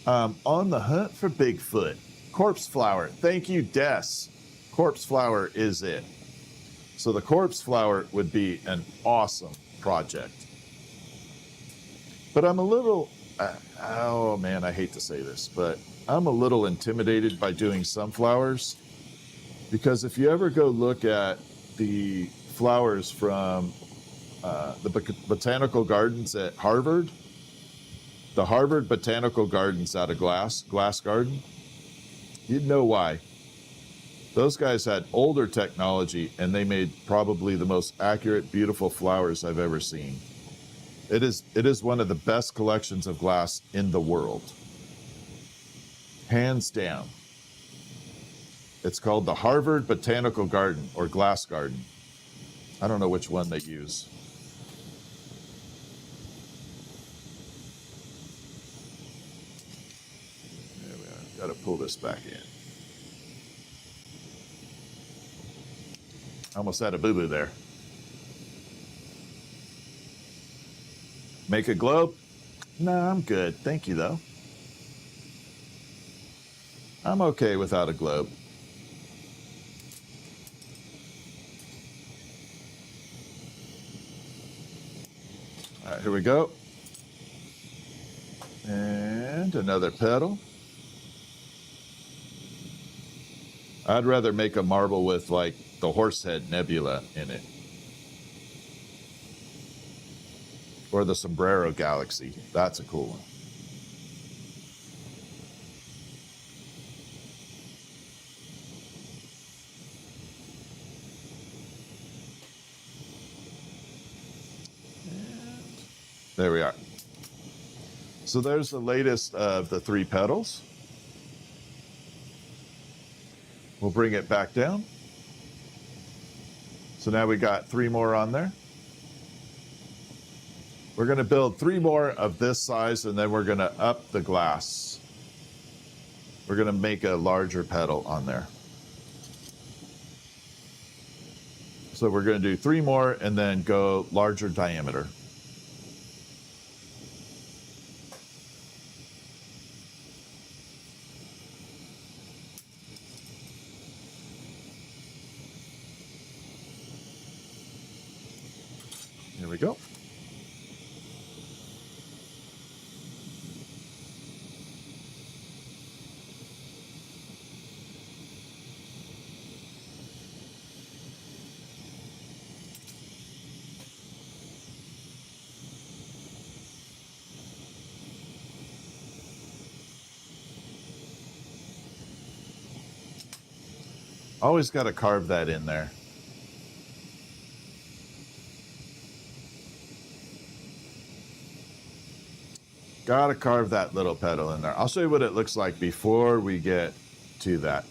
On the hunt for Bigfoot. Corpse flower. Thank you, Des. Corpse flower is it. So the corpse flower would be an awesome project. But I'm a little, oh man, I hate to say this, but I'm a little intimidated by doing sunflowers, because if you ever go look at the flowers from the botanical gardens at Harvard, the Harvard Botanical Gardens out of Glass Garden, you'd know why. Those guys had older technology, and they made probably the most accurate, beautiful flowers I've ever seen. It is one of the best collections of glass in the world. Hands down. It's called the Harvard Botanical Garden, or Glass Garden. I don't know which one they use. There we are. Got to pull this back in. I almost had a boo-boo there. Make a globe? No, I'm good. Thank you, though. I'm okay without a globe. All right, here we go. And another petal. I'd rather make a marble with like the Horsehead Nebula in it. Or the Sombrero Galaxy. That's a cool one. And there we are. So there's the latest of the 3 petals. We'll bring it back down. So now we got 3 more on there. We're going to build 3 more of this size, and then we're going to up the glass. We're going to make a larger petal on there. So we're going to do 3 more and then go larger diameter. Here we go. Always got to carve that in there. Got to carve that little petal in there. I'll show you what it looks like before we get to that.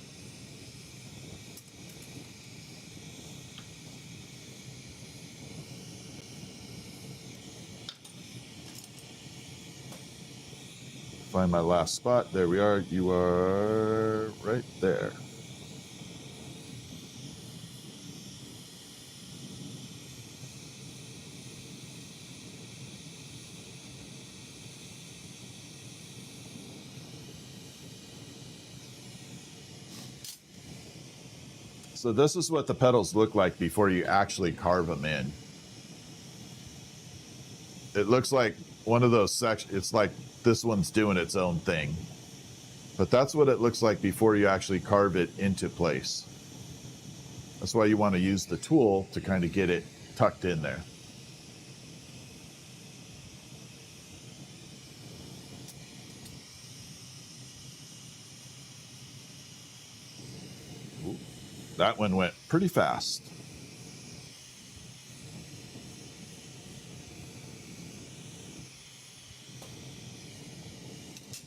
Find my last spot. There we are. You are right there. So this is what the petals look like before you actually carve them in. It looks like one of those sections. It's like this one's doing its own thing. But that's what it looks like before you actually carve it into place. That's why you want to use the tool to kind of get it tucked in there. Ooh, that one went pretty fast.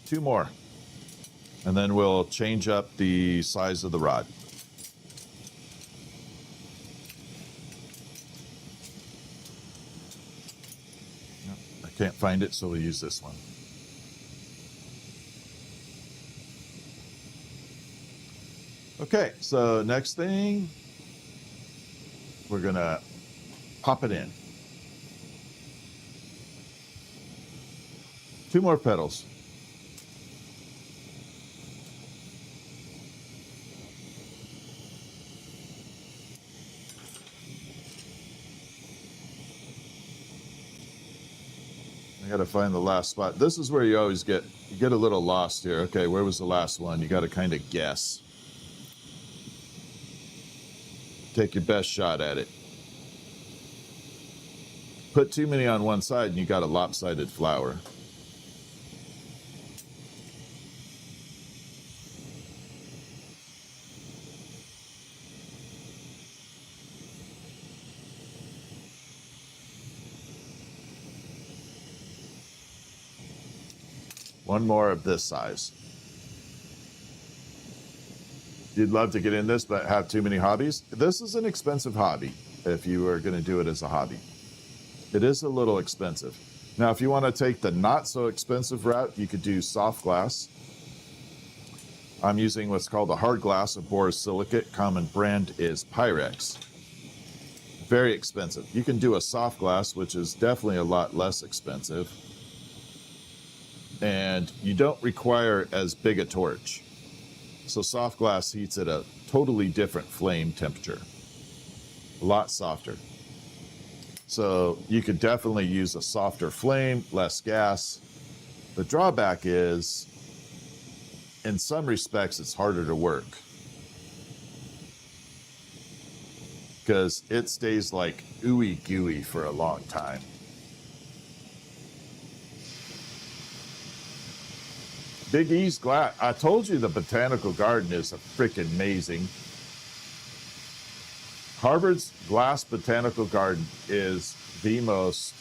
Two more. And then we'll change up the size of the rod. I can't find it, so we'll use this one. Okay, so next thing, we're gonna pop it in. 2 more petals. I got to find the last spot. This is where you always get a little lost here. Okay, where was the last one? You got to kind of guess. Take your best shot at it. Put too many on one side and you got a lopsided flower. One more of this size. You'd love to get in this, but have too many hobbies. This is an expensive hobby if you are going to do it as a hobby. It is a little expensive. Now, if you want to take the not so expensive route, you could do soft glass. I'm using what's called a hard glass of Borosilicate. Common brand is Pyrex. Very expensive. You can do a soft glass, which is definitely a lot less expensive. And you don't require as big a torch. So soft glass heats at a totally different flame temperature. A lot softer. So you could definitely use a softer flame, less gas. The drawback is, in some respects, it's harder to work. Because it stays like ooey gooey for a long time. Big E's glass. I told you the botanical garden is freaking amazing. Harvard's glass botanical garden is the most,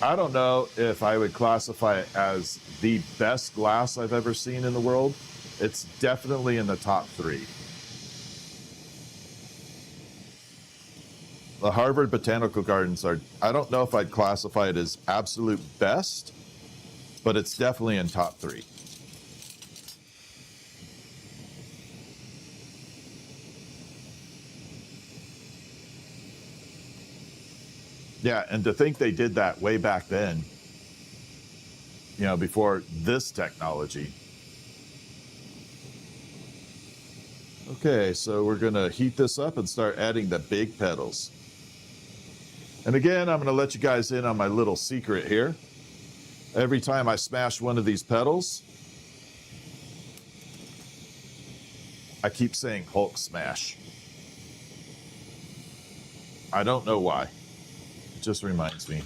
I don't know if I would classify it as the best glass I've ever seen in the world. It's definitely in the top 3. The Harvard Botanical Gardens are, I don't know if I'd classify it as absolute best, but it's definitely in top 3. Yeah, and to think they did that way back then, you know, before this technology. Okay, so we're gonna heat this up and start adding the big petals. And again, I'm gonna let you guys in on my little secret here. Every time I smash one of these petals, I keep saying Hulk smash. I don't know why. It just reminds me.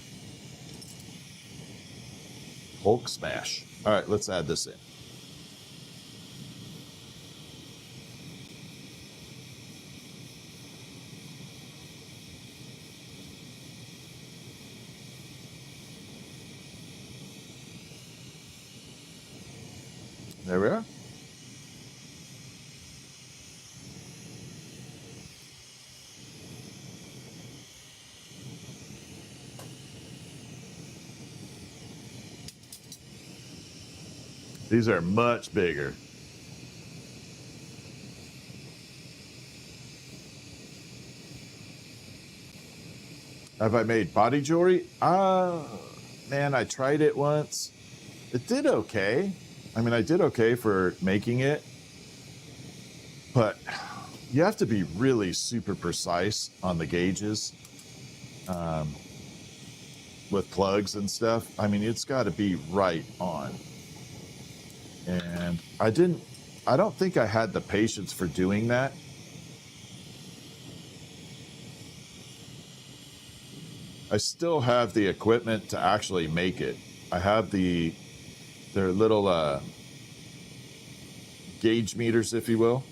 Hulk smash. All right, let's add this in. There we are. These are much bigger. Have I made body jewelry? Man, I tried it once. It did okay. I mean, I did okay for making it, but you have to be really super precise on the gauges with plugs and stuff. I mean, it's got to be right on. And I don't think I had the patience for doing that. I still have the equipment to actually make it. I have their little gauge meters, if you will,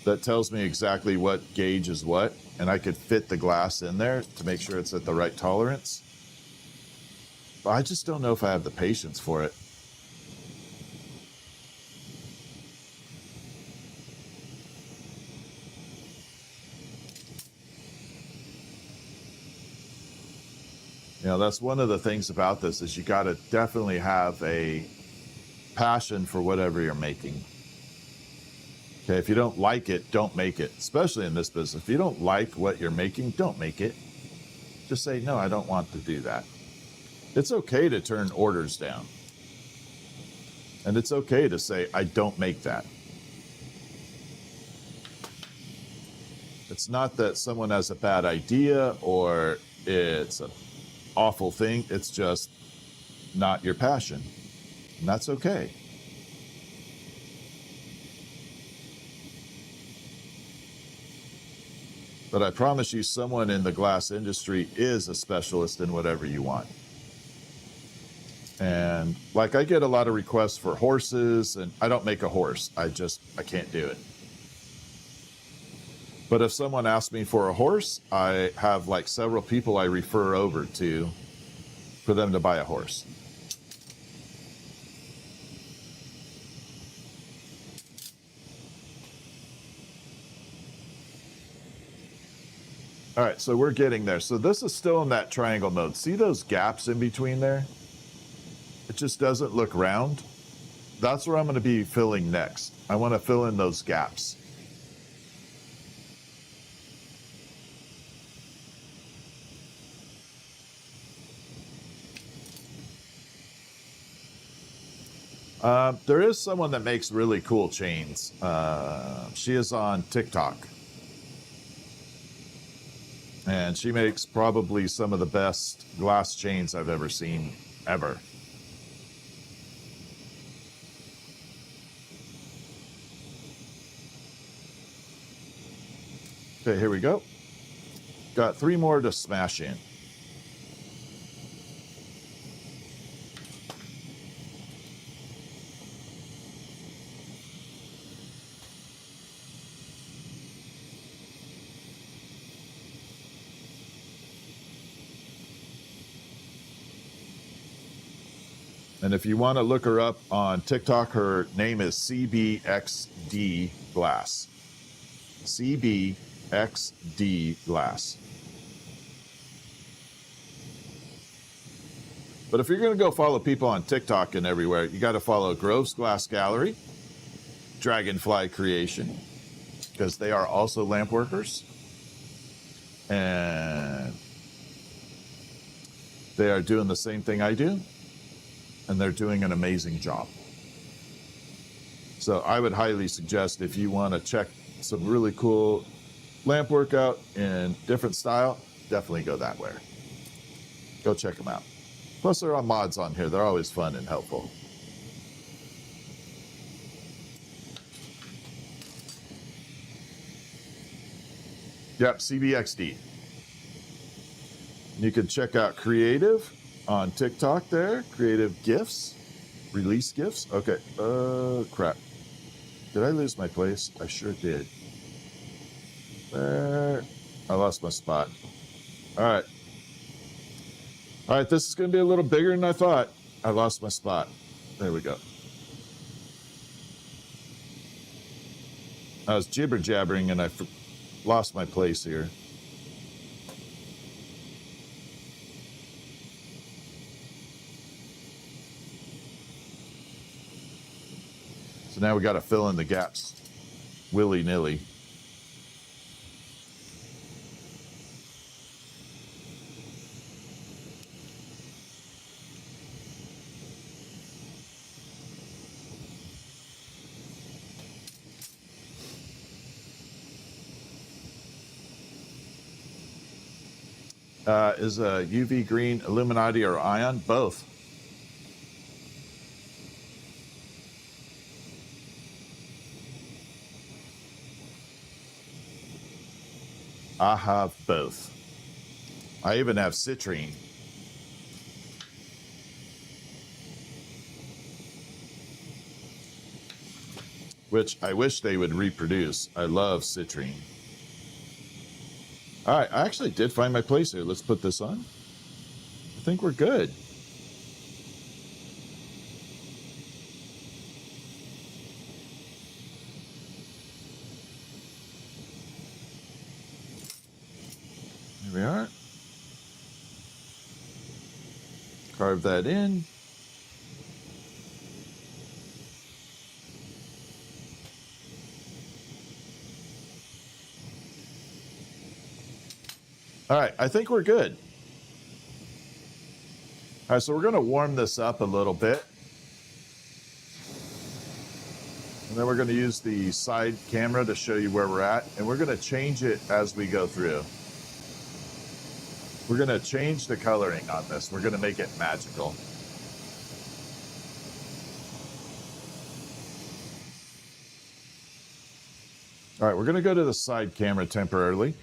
that tells me exactly what gauge is what, and I could fit the glass in there to make sure it's at the right tolerance. But I just don't know if I have the patience for it. You know, that's one of the things about this is you got to definitely have a passion for whatever you're making. Okay, if you don't like it, don't make it, especially in this business. If you don't like what you're making, don't make it. Just say, no, I don't want to do that. It's okay to turn orders down. And it's okay to say, I don't make that. It's not that someone has a bad idea or it's an awful thing. It's just not your passion. And that's okay. But I promise you, someone in the glass industry is a specialist in whatever you want. And like, I get a lot of requests for horses, and I don't make a horse. I can't do it. But if someone asks me for a horse, I have like several people I refer over to for them to buy a horse. All right, so we're getting there. So this is still in that triangle mode. See those gaps in between there? It just doesn't look round. That's where I'm going to be filling next. I want to fill in those gaps. There is someone that makes really cool chains. She is on TikTok. And she makes probably some of the best glass chains I've ever seen, ever. Okay, here we go. Got 3 more to smash in. And if you want to look her up on TikTok, her name is CBXD Glass. CBXD Glass. But if you're going to go follow people on TikTok and everywhere, you got to follow Groves Glass Gallery, Dragonfly Creation, because they are also lamp workers. And they are doing the same thing I do. And they're doing an amazing job. So I would highly suggest, if you want to check some really cool lamp workout in different style, definitely go that way. Go check them out. Plus, there are mods on here. They're always fun and helpful. Yep, CBXD. You can check out Creative on TikTok there. Creative GIFs. Release GIFs. Okay. Crap. Did I lose my place? I sure did. There. I lost my spot. All right. All right, this is going to be a little bigger than I thought. I lost my spot. There we go. I was jibber-jabbering and I lost my place here. So now we got to fill in the gaps willy-nilly. Is a UV green Illuminati or ion? Both. I have both. I even have citrine. Which I wish they would reproduce. I love citrine. All right, I actually did find my place here. Let's put this on. I think we're good. Here we are. Carve that in. All right, I think we're good. All right, so we're going to warm this up a little bit. And then we're going to use the side camera to show you where we're at. And we're going to change it as we go through. We're going to change the coloring on this. We're going to make it magical. All right, we're going to go to the side camera temporarily.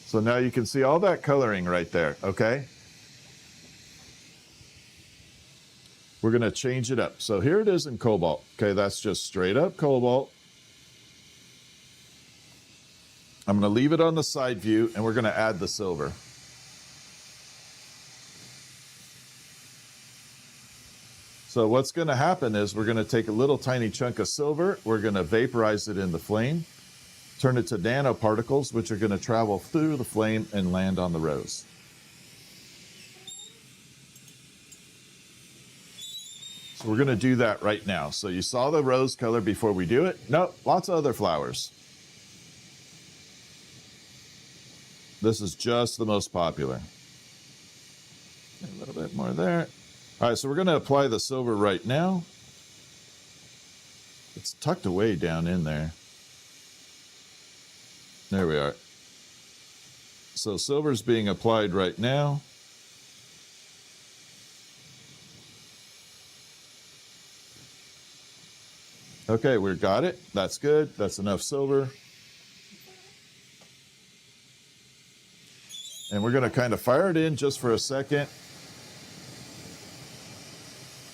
So now you can see all that coloring right there, okay? We're going to change it up. So here it is in cobalt. Okay, that's just straight up cobalt. I'm going to leave it on the side view, and we're going to add the silver. So what's going to happen is we're going to take a little tiny chunk of silver. We're going to vaporize it in the flame, turn it to nanoparticles, which are going to travel through the flame and land on the rose. So we're going to do that right now. So you saw the rose color before we do it? No, lots of other flowers. This is just the most popular. A little bit more there. All right, so we're going to apply the silver right now. It's tucked away down in there. There we are. So silver's being applied right now. Okay, we got it. That's good. That's enough silver. And we're going to kind of fire it in just for a second.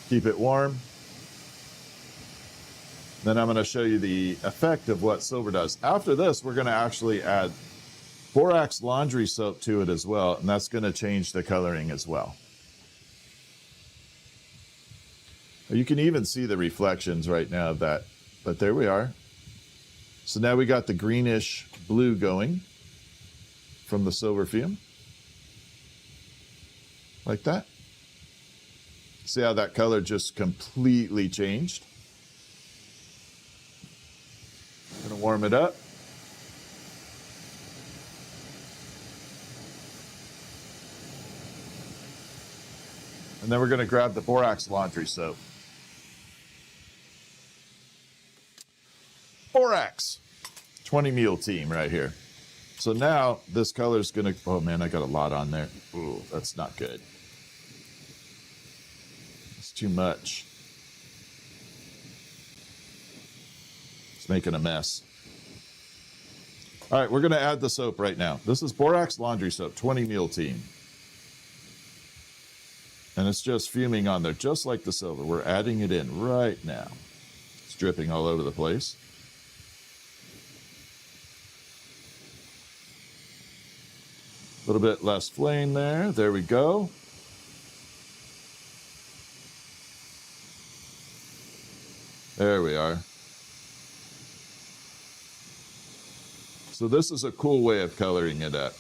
Keep it warm. Then I'm going to show you the effect of what silver does. After this, we're going to actually add borax laundry soap to it as well, and that's going to change the coloring as well. You can even see the reflections right now of that, but there we are. So now we got the greenish blue going from the silver fume. Like that. See how that color just completely changed? I'm going to warm it up. And then we're going to grab the borax laundry soap. Borax! 20 meal team right here. So now this color is going to, oh man, I got a lot on there. Ooh, that's not good. It's too much. It's making a mess. All right, we're going to add the soap right now. This is borax laundry soap, 20 meal team. And it's just fuming on there, just like the silver. We're adding it in right now. It's dripping all over the place. A little bit less flame there. There we go. There we are. So this is a cool way of coloring it up.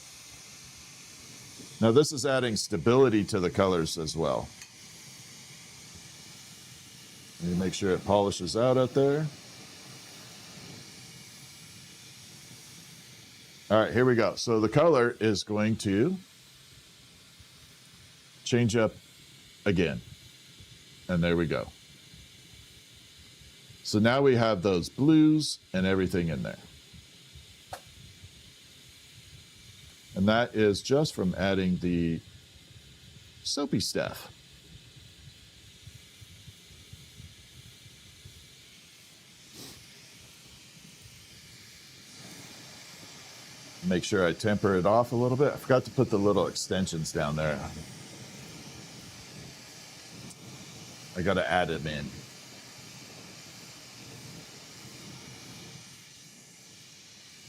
Now this is adding stability to the colors as well. Let me make sure it polishes out there. All right, here we go. So the color is going to change up again. And there we go. So now we have those blues and everything in there. And that is just from adding the soapy stuff. Make sure I temper it off a little bit. I forgot to put the little extensions down there. I got to add them in.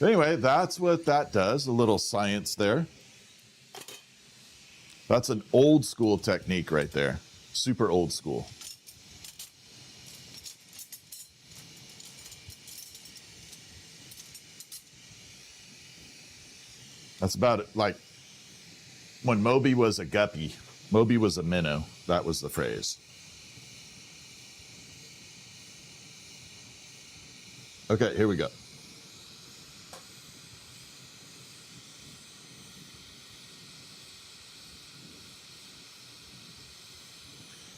Anyway, that's what that does, a little science there. That's an old school technique right there. Super old school. That's about it. Like when Moby was a guppy, Moby was a minnow. That was the phrase. Okay, here we go.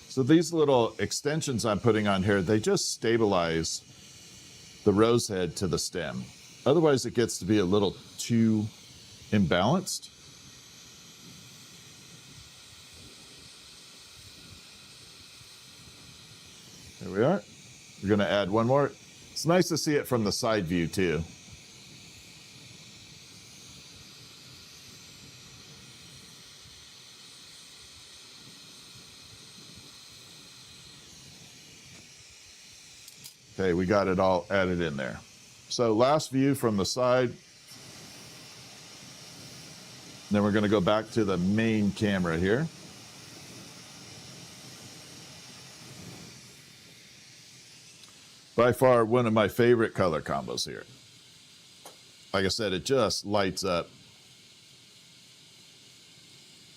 So these little extensions I'm putting on here, they just stabilize the rose head to the stem. Otherwise it gets to be a little too imbalanced. There we are. We're going to add one more. It's nice to see it from the side view too. Okay, we got it all added in there. So last view from the side. Then we're going to go back to the main camera here. By far one of my favorite color combos here. Like I said, it just lights up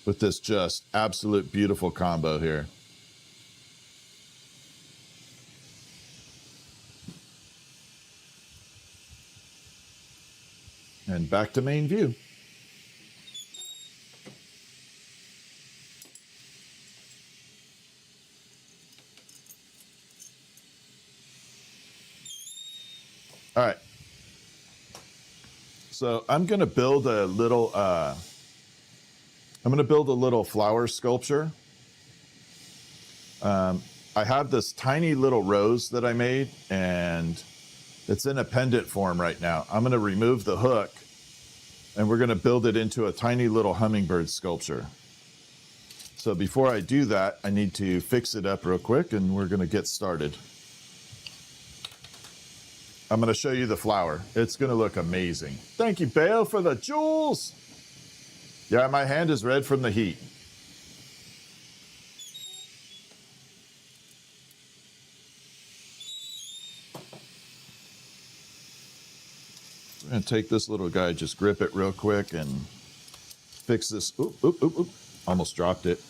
with this just absolute beautiful combo here. And back to main view. All right. So I'm going to build a little flower sculpture. I have this tiny little rose that I made, and it's in a pendant form right now. I'm going to remove the hook, and we're going to build it into a tiny little hummingbird sculpture. So before I do that, I need to fix it up real quick, and we're going to get started. I'm going to show you the flower. It's going to look amazing. Thank you, Bale, for the jewels. Yeah, my hand is red from the heat. We're going to take this little guy, just grip it real quick and fix this. Oop, oop, oop, oop. Almost dropped it.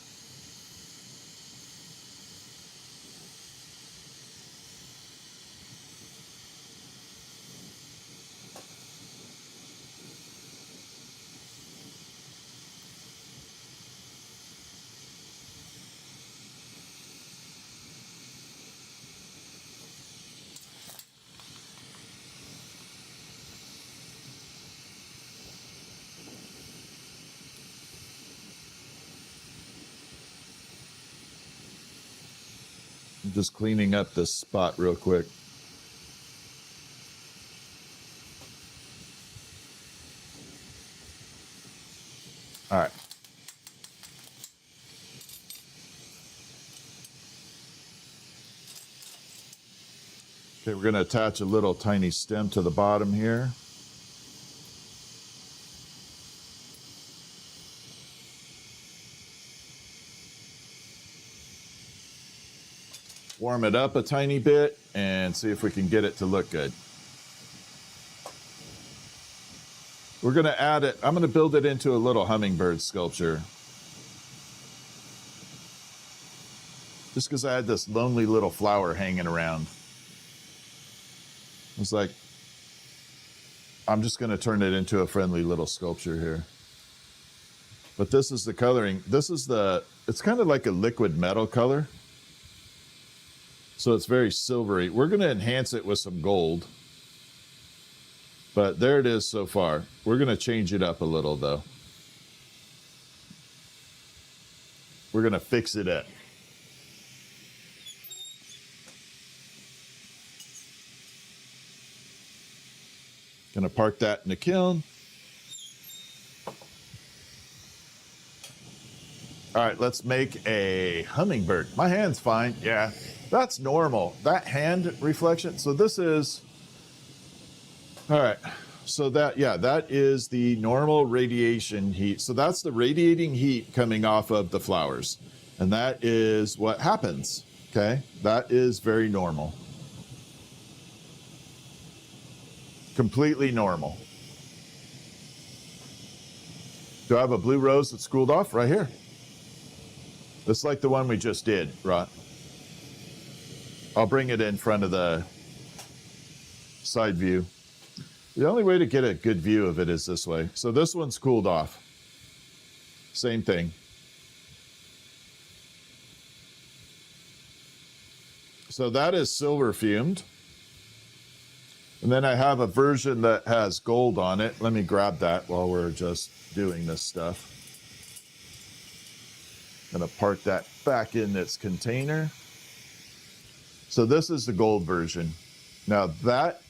I'm just cleaning up this spot real quick. All right. Okay, we're going to attach a little tiny stem to the bottom here. Warm it up a tiny bit and see if we can get it to look good. We're going to add it. I'm going to build it into a little hummingbird sculpture. Just because I had this lonely little flower hanging around. It's like, I'm just going to turn it into a friendly little sculpture here. But this is the coloring. It's kind of like a liquid metal color. So it's very silvery. We're going to enhance it with some gold. But there it is so far. We're going to change it up a little, though. We're going to fix it up. Going to park that in the kiln. All right, let's make a hummingbird. My hand's fine. Yeah, that's normal. That hand reflection. So this is, all right. So that is the normal radiation heat. So that's the radiating heat coming off of the flowers. And that is what happens. Okay, that is very normal. Completely normal. Do I have a blue rose that's cooled off? Right here. It's like the one we just did, right? I'll bring it in front of the side view. The only way to get a good view of it is this way. So this one's cooled off. Same thing. So that is silver fumed. And then I have a version that has gold on it. Let me grab that while we're just doing this stuff. Gonna park that back in its container. So this is the gold version. Now that,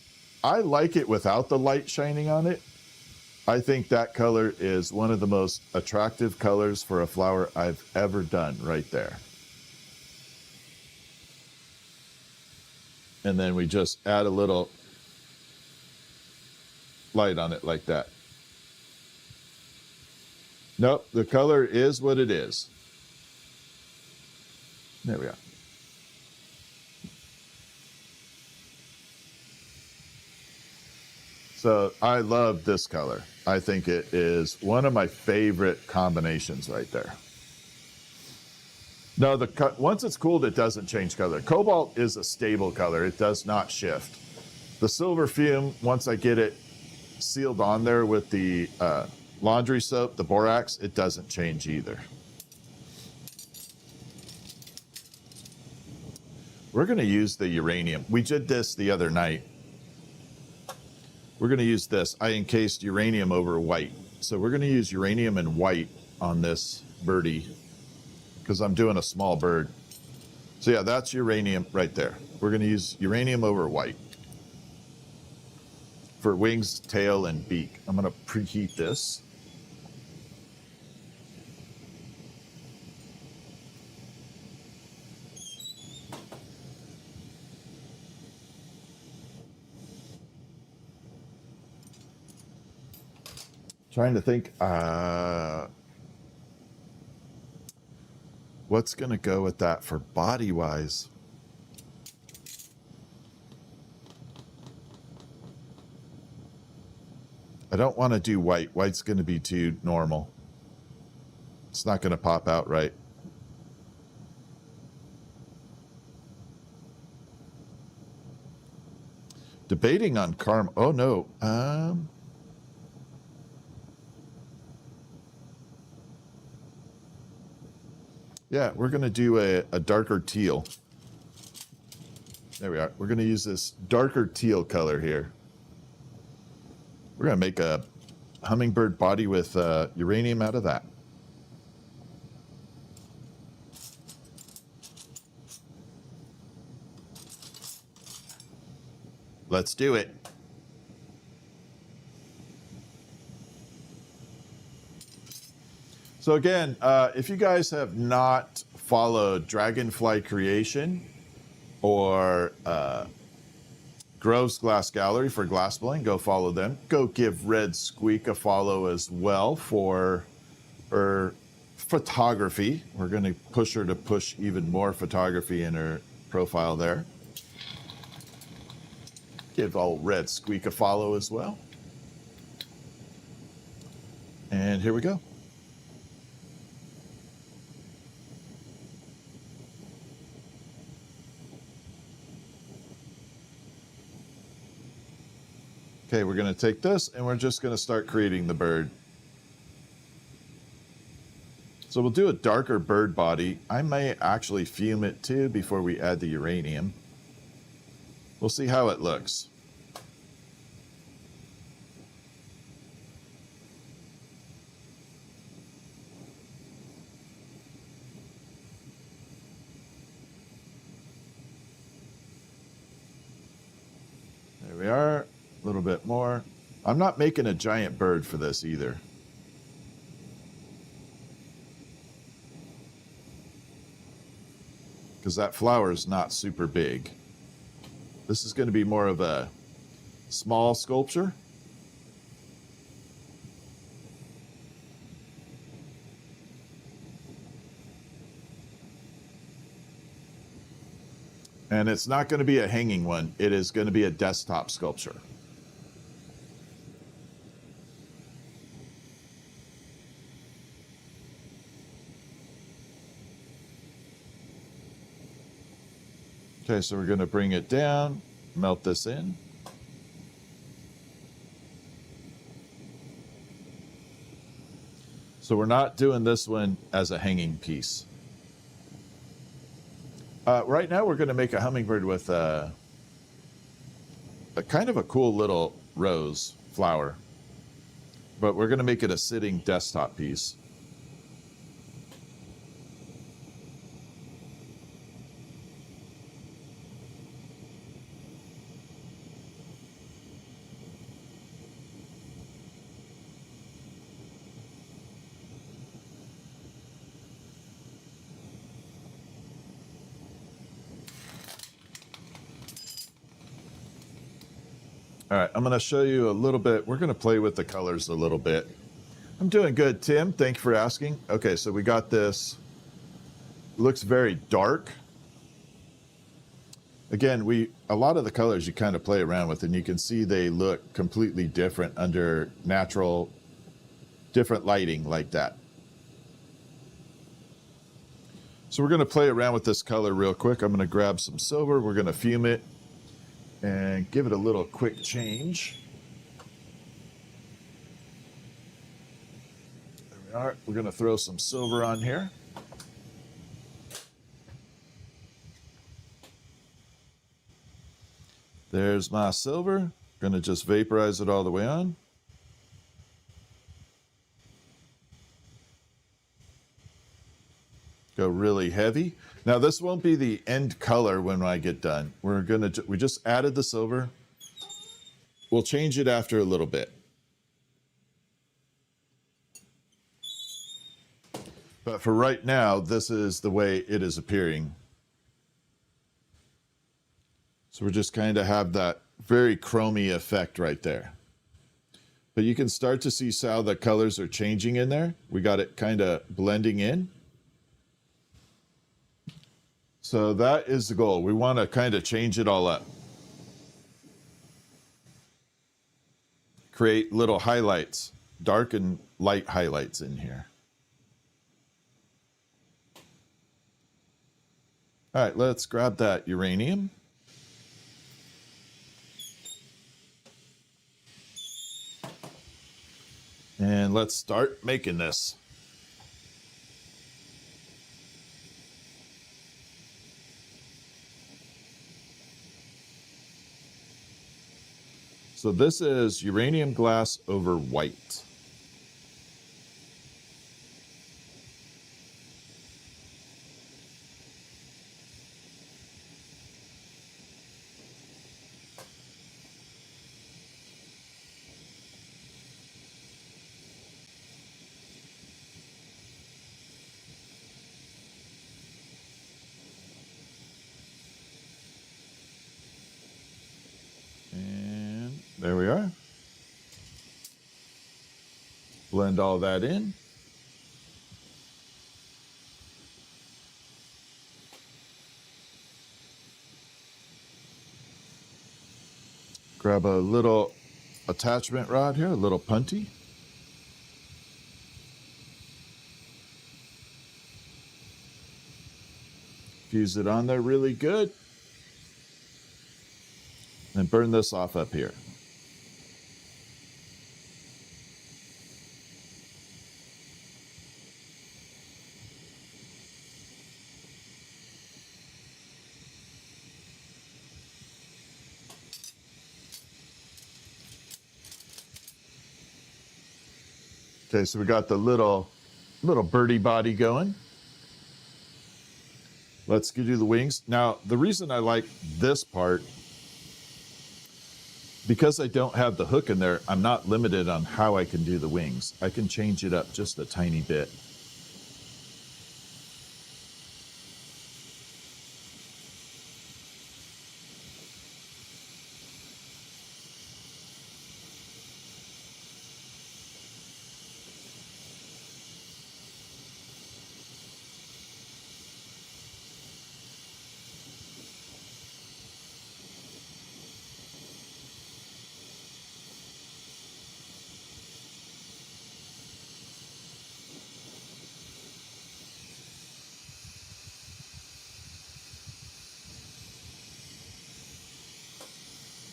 I like it without the light shining on it. I think that color is one of the most attractive colors for a flower I've ever done right there. And then we just add a little light on it like that. Nope, the color is what it is. There we are. So I love this color. I think it is one of my favorite combinations right there. No, once it's cooled, it doesn't change color. Cobalt is a stable color. It does not shift. The silver fume, once I get it sealed on there with the laundry soap, the borax, it doesn't change either. We're going to use the uranium. We did this the other night. We're going to use this. I encased uranium over white. So we're going to use uranium and white on this birdie because I'm doing a small bird. So yeah, that's uranium right there. We're going to use uranium over white for wings, tail, and beak. I'm going to preheat this. Trying to think what's going to go with that for body wise. I don't want to do white. White's going to be too normal. It's not going to pop out right. Debating on caramel. Oh no. Yeah, we're going to do a darker teal. There we are. We're going to use this darker teal color here. We're going to make a hummingbird body with uranium out of that. Let's do it. So again, if you guys have not followed Dragonfly Creation or Grove's Glass Gallery for glassblowing, go follow them. Go give Red Squeak a follow as well for her photography. We're going to push her to push even more photography in her profile there. Give old Red Squeak a follow as well. And here we go. Okay, we're going to take this and we're just going to start creating the bird. So we'll do a darker bird body. I may actually fume it too before we add the uranium. We'll see how it looks. There we are. A little bit more. I'm not making a giant bird for this either. Because that flower is not super big. This is going to be more of a small sculpture. And it's not going to be a hanging one. It is going to be a desktop sculpture. Okay, so we're going to bring it down, melt this in. So we're not doing this one as a hanging piece. Right now we're going to make a hummingbird with a kind of a cool little rose flower, but we're going to make it a sitting desktop piece. All right, I'm going to show you a little bit. We're going to play with the colors a little bit. I'm doing good, Tim. Thank you for asking. Okay, so we got this. Looks very dark. Again, a lot of the colors you kind of play around with, and you can see they look completely different under natural, different lighting like that. So we're going to play around with this color real quick. I'm going to grab some silver. We're going to fume it and give it a little quick change. There we are. We're going to throw some silver on here. There's my silver. Going to just vaporize it all the way on. Go really heavy. Now this won't be the end color when I get done. We just added the silver. We'll change it after a little bit. But for right now, this is the way it is appearing. So we're just kind of have that very chromy effect right there. But you can start to see how the colors are changing in there. We got it kind of blending in. So that is the goal. We want to kind of change it all up. Create little highlights, dark and light highlights in here. All right, let's grab that uranium. And let's start making this. So this is uranium glass over white. And there we are. Blend all that in. Grab a little attachment rod here, a little punty. Fuse it on there really good. And burn this off up here. Okay, so we got the little birdie body going. Let's do the wings. Now, the reason I like this part, because I don't have the hook in there, I'm not limited on how I can do the wings. I can change it up just a tiny bit.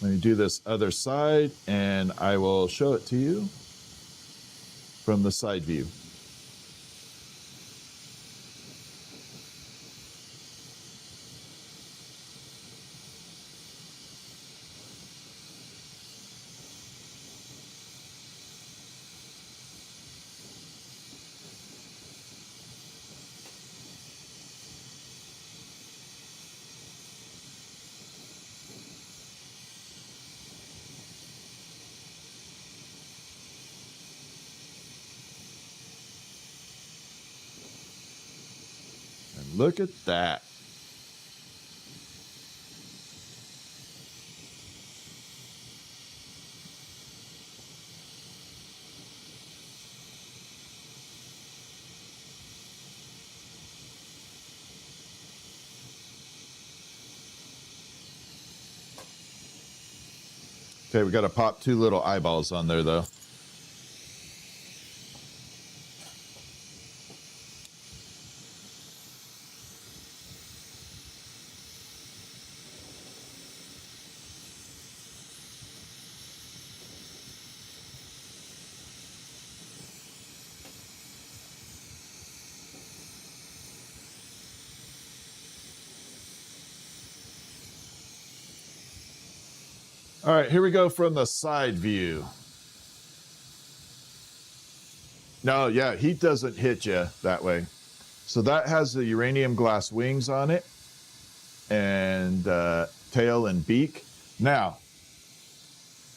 Let me do this other side, and I will show it to you from the side view. Look at that. Okay, we got to pop 2 little eyeballs on there, though. All right, here we go from the side view. No, yeah, heat doesn't hit you that way. So that has the uranium glass wings on it and tail and beak. Now,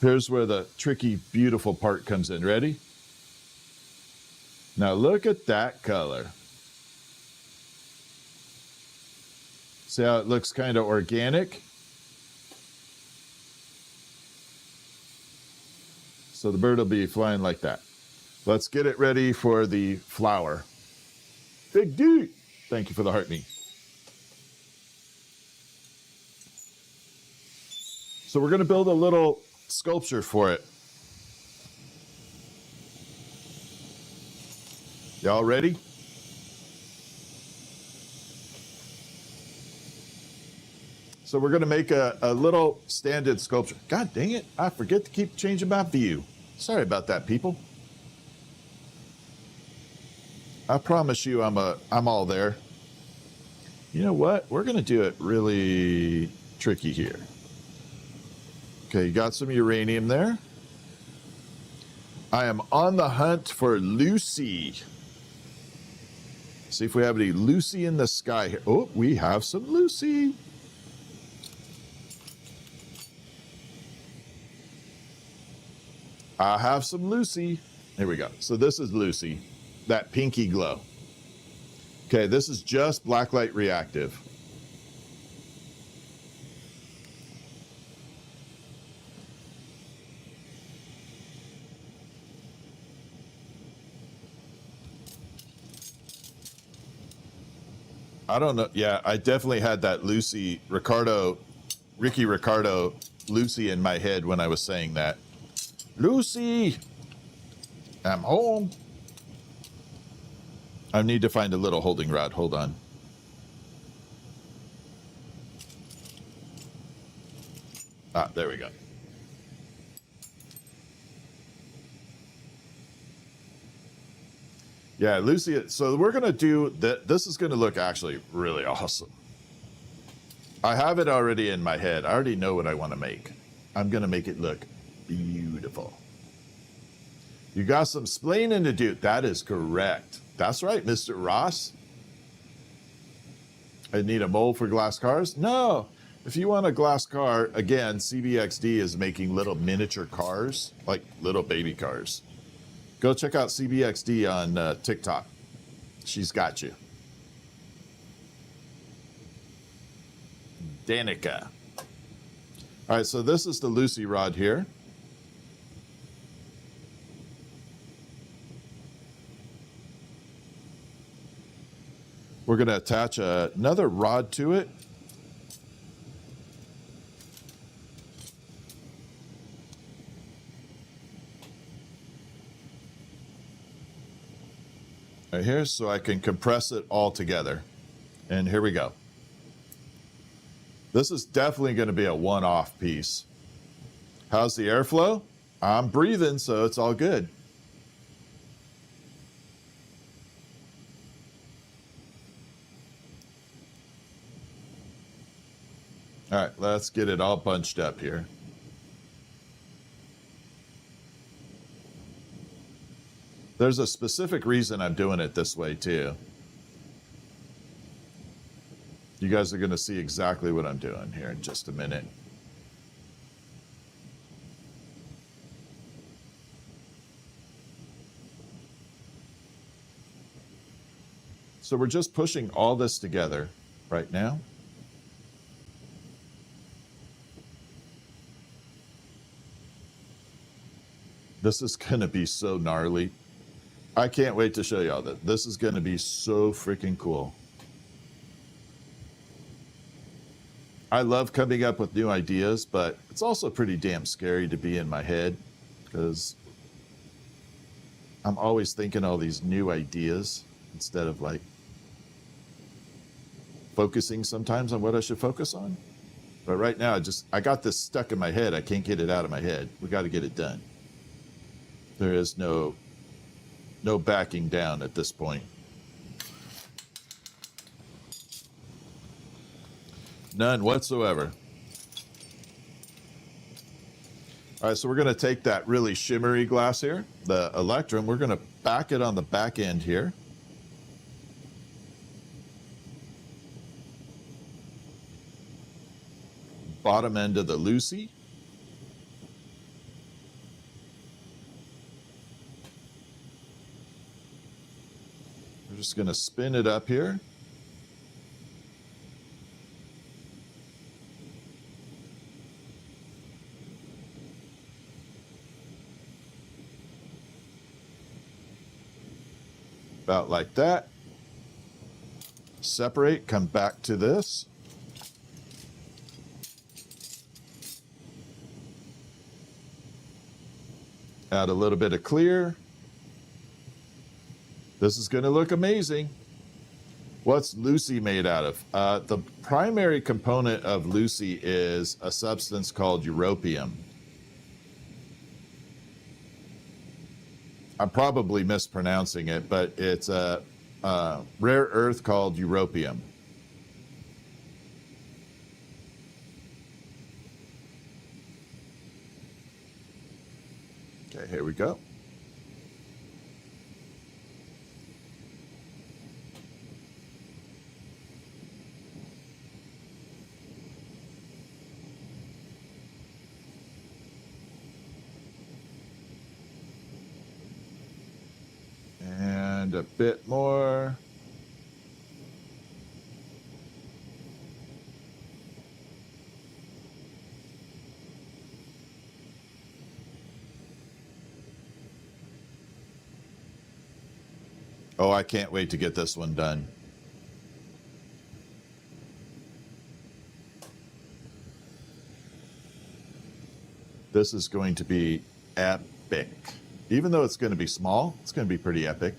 here's where the tricky, beautiful part comes in. Ready? Now look at that color. See how it looks kind of organic? So the bird will be flying like that. Let's get it ready for the flower. Big D, thank you for the heartbeat. So we're going to build a little sculpture for it. Y'all ready? So we're going to make a little stand-in sculpture. God dang it, I forget to keep changing my view. Sorry about that, people. I promise you I'm all there. You know what? We're going to do it really tricky here. Okay, you got some uranium there. I am on the hunt for Lucy. See if we have any Lucy in the sky here. Oh, we have some Lucy. I have some Lucy. Here we go. So this is Lucy, that pinky glow. Okay, this is just blacklight reactive. I don't know. Yeah, I definitely had that Ricky Ricardo, Lucy in my head when I was saying that. Lucy, I'm home. I need to find a little holding rod. Hold on. Ah, there we go. Yeah, Lucy. So we're going to do that. This is going to look actually really awesome. I have it already in my head. I already know what I want to make. I'm going to make it look beautiful. You got some splaining to do. That is correct. That's right, Mr. Ross. I need a mold for glass cars? No. If you want a glass car, again, CBXD is making little miniature cars, like little baby cars. Go check out CBXD on TikTok. She's got you. Danica. All right, so this is the Lucy rod here. We're going to attach another rod to it. Right here, so I can compress it all together. And here we go. This is definitely going to be a one-off piece. How's the airflow? I'm breathing, so it's all good. All right, let's get it all bunched up here. There's a specific reason I'm doing it this way, too. You guys are going to see exactly what I'm doing here in just a minute. So we're just pushing all this together right now. This is going to be so gnarly. I can't wait to show y'all that. This is going to be so freaking cool. I love coming up with new ideas, but it's also pretty damn scary to be in my head because I'm always thinking all these new ideas instead of like focusing sometimes on what I should focus on. But right now, I got this stuck in my head. I can't get it out of my head. We got to get it done. There is no backing down at this point. None whatsoever. All right, so we're going to take that really shimmery glass here, the electrum. We're going to back it on the back end here. Bottom end of the Lucy. We're just going to spin it up here. About like that. Separate, come back to this. Add a little bit of clear. This is going to look amazing. What's Lucy made out of? The primary component of Lucy is a substance called europium. I'm probably mispronouncing it, but it's a rare earth called europium. Okay, here we go. And a bit more. Oh, I can't wait to get this one done. This is going to be epic. Even though it's going to be small, it's going to be pretty epic.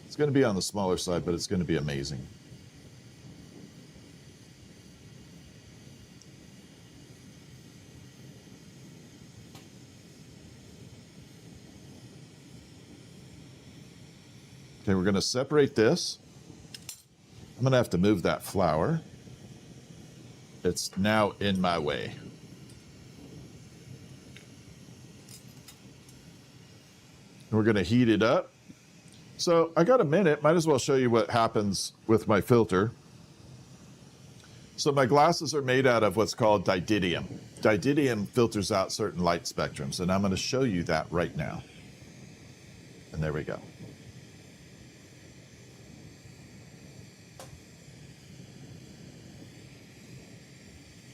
It's going to be on the smaller side, but it's going to be amazing. Okay, we're going to separate this. I'm going to have to move that flower. It's now in my way. We're going to heat it up. So I got a minute. Might as well show you what happens with my filter. So my glasses are made out of what's called didymium. Didymium filters out certain light spectrums, and I'm going to show you that right now. And there we go.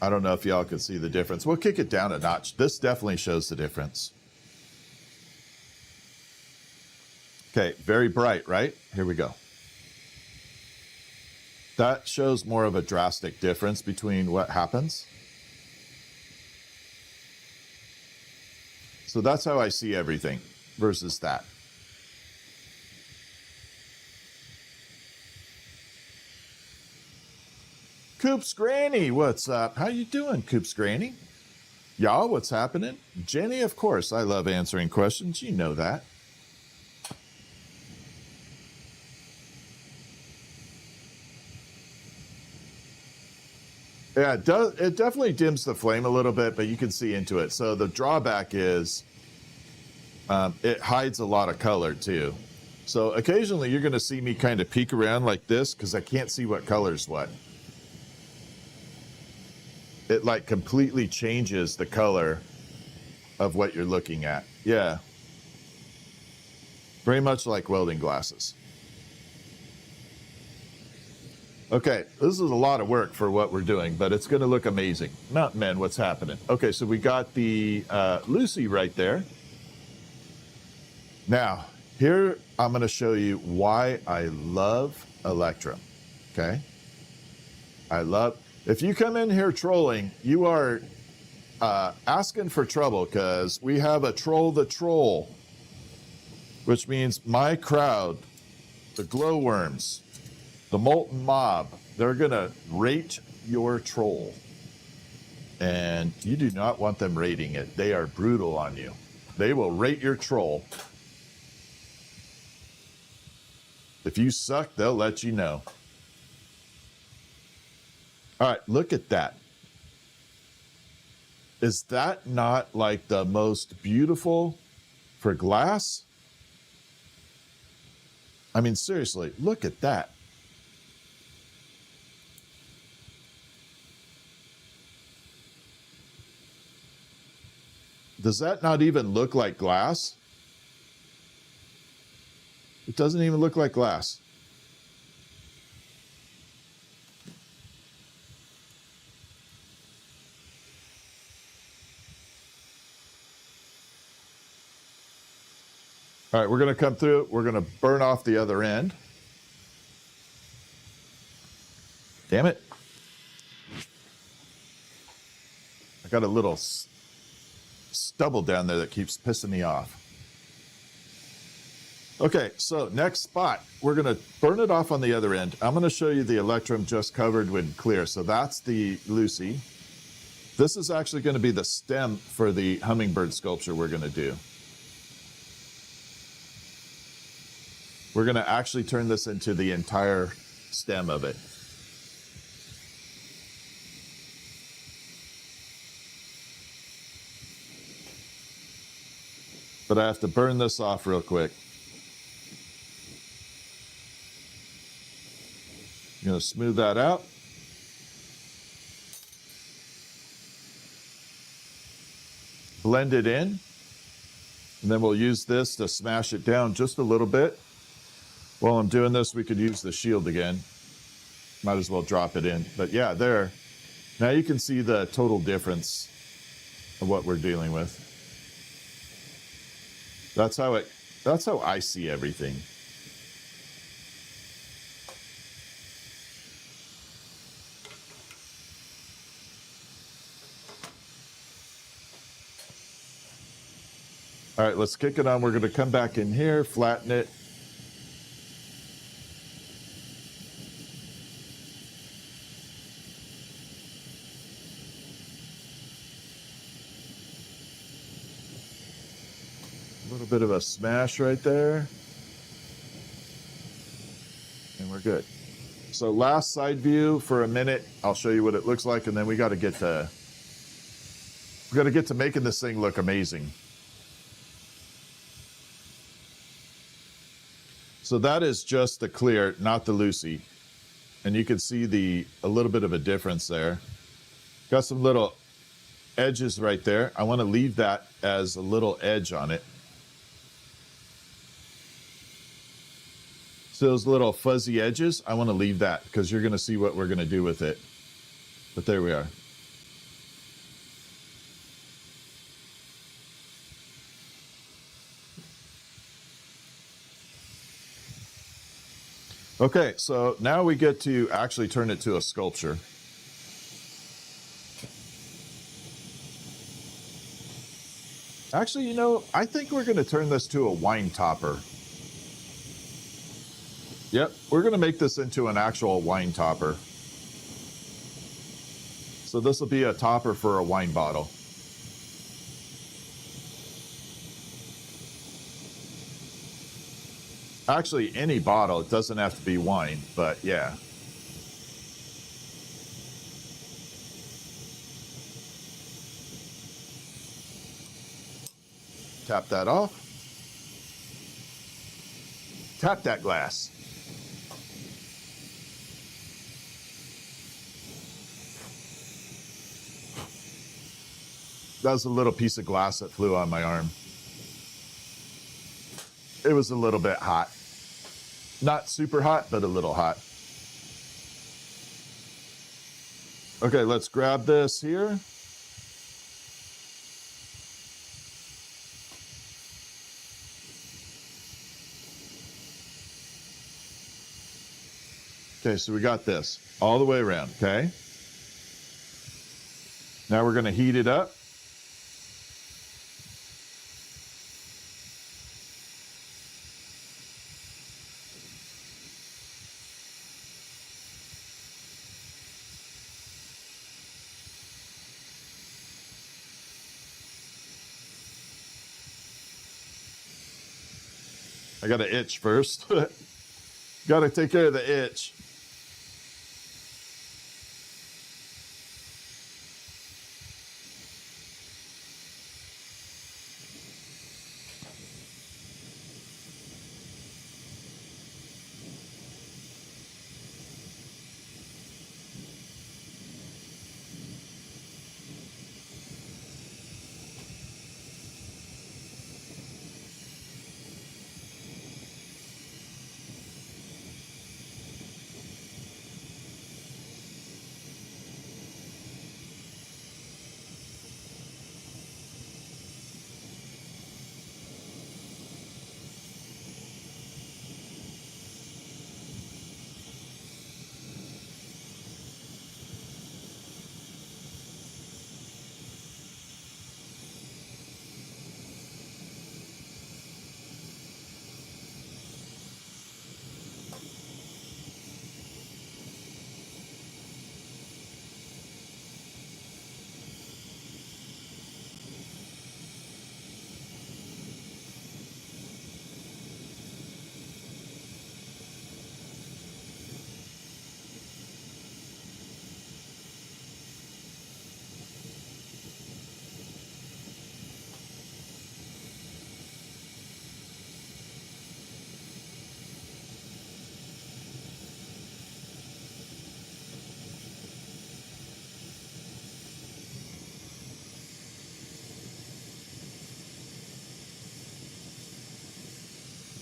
I don't know if y'all can see the difference. We'll kick it down a notch. This definitely shows the difference. Okay, very bright, right? Here we go. That shows more of a drastic difference between what happens. So that's how I see everything versus that. Coop's Granny, what's up? How you doing, Coop's Granny? Y'all, what's happening? Jenny, of course, I love answering questions. You know that. Yeah, it definitely dims the flame a little bit, but you can see into it. So the drawback is it hides a lot of color too. So occasionally you're going to see me kind of peek around like this because I can't see what color's what. It like completely changes the color of what you're looking at. Yeah. Very much like welding glasses. Okay, this is a lot of work for what we're doing, but it's going to look amazing. Mountain Men, what's happening? Okay, so we got the Lucy right there. Now, here I'm going to show you why I love Electrum, okay? If you come in here trolling, you are asking for trouble, because we have a troll the troll, which means my crowd, the glowworms, the molten mob, they're going to rate your troll. And you do not want them rating it. They are brutal on you. They will rate your troll. If you suck, they'll let you know. All right, look at that. Is that not like the most beautiful for glass? I mean, seriously, look at that. Does that not even look like glass? It doesn't even look like glass. All right, we're going to come through. We're going to burn off the other end. Damn it. I got a little stubble down there that keeps pissing me off. Okay, so next spot, we're going to burn it off on the other end. I'm going to show you the Electrum just covered with clear. So that's the Lucy. This is actually going to be the stem for the hummingbird sculpture we're going to do. We're going to actually turn this into the entire stem of it. But I have to burn this off real quick. I'm going to smooth that out. Blend it in. And then we'll use this to smash it down just a little bit. While I'm doing this, we could use the shield again. Might as well drop it in. But yeah, there. Now you can see the total difference of what we're dealing with. That's how I see everything. All right, let's kick it on. We're going to come back in here, flatten it. A little bit of a smash right there. And we're good. So last side view for a minute. I'll show you what it looks like, and then we got to get to making this thing look amazing. So that is just the clear, not the Lucy. And you can see a little bit of a difference there. Got some little edges right there. I want to leave that as a little edge on it. So those little fuzzy edges, I want to leave that because you're going to see what we're going to do with it. But there we are. Okay, so now we get to actually turn it to a sculpture. Actually, you know, I think we're going to turn this to a wine topper. Yep, we're going to make this into an actual wine topper. So this will be a topper for a wine bottle. Actually, any bottle. It doesn't have to be wine, but yeah. Tap that off. Tap that glass. That was a little piece of glass that flew on my arm. It was a little bit hot. Not super hot, but a little hot. Okay, let's grab this here. Okay, so we got this all the way around, okay? Now we're going to heat it up. I got to itch first. Got to take care of the itch.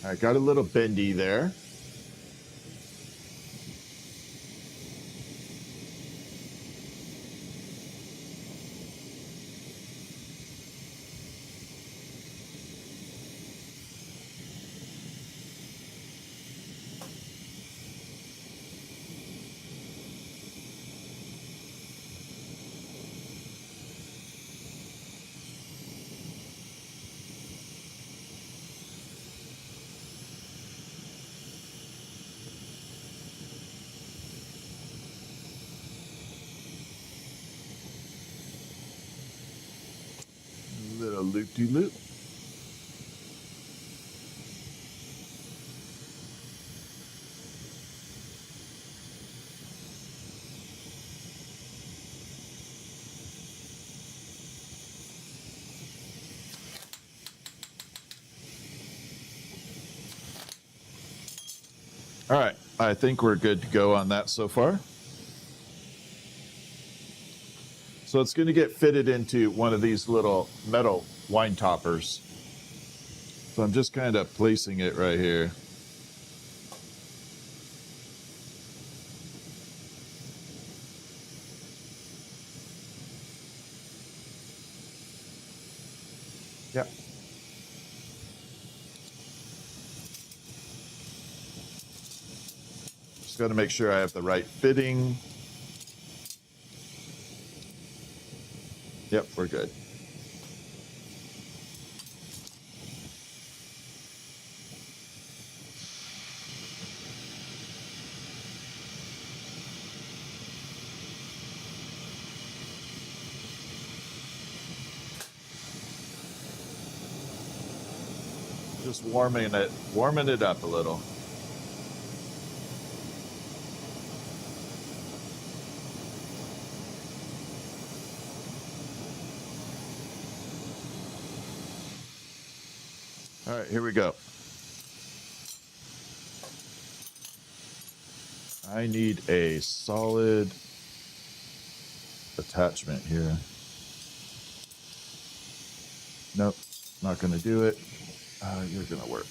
All right, got a little bendy there. A little loop-de-loop. All right, I think we're good to go on that so far. So it's going to get fitted into one of these little metal wine toppers. So I'm just kind of placing it right here. Yep. Just got to make sure I have the right fitting. Yep, we're good. Just warming it up a little. All right, here we go. I need a solid attachment here. Nope, not going to do it. You're going to work.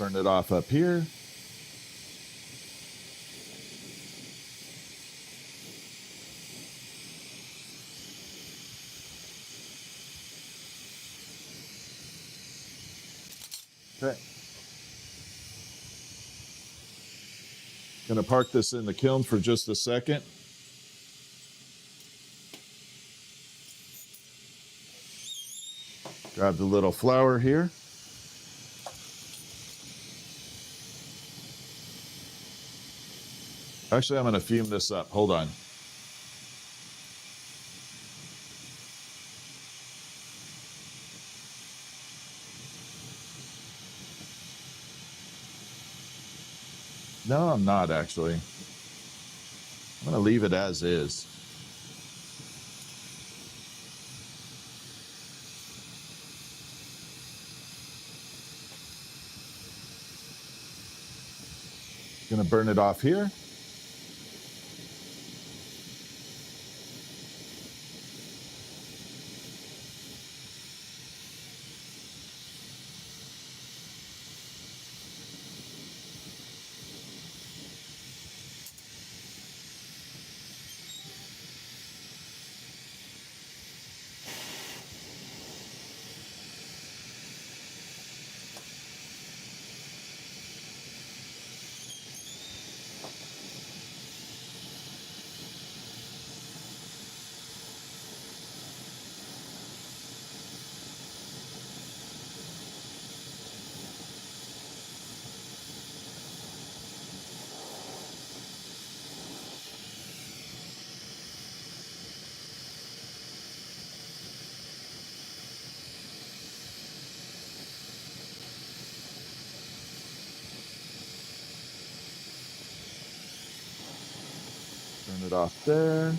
Burn it off up here. Okay. Gonna park this in the kiln for just a second. Grab the little flower here. Actually, I'm gonna fume this up. Hold on. No, I'm not actually. I'm gonna leave it as is. Gonna burn it off here. Turn it off there.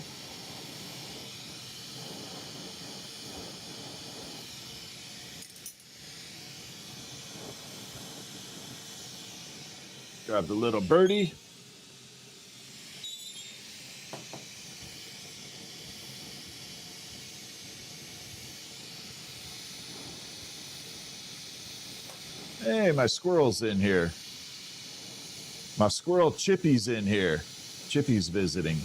Grab the little birdie. Hey, my squirrel's in here. My squirrel Chippy's in here. Chippy's visiting.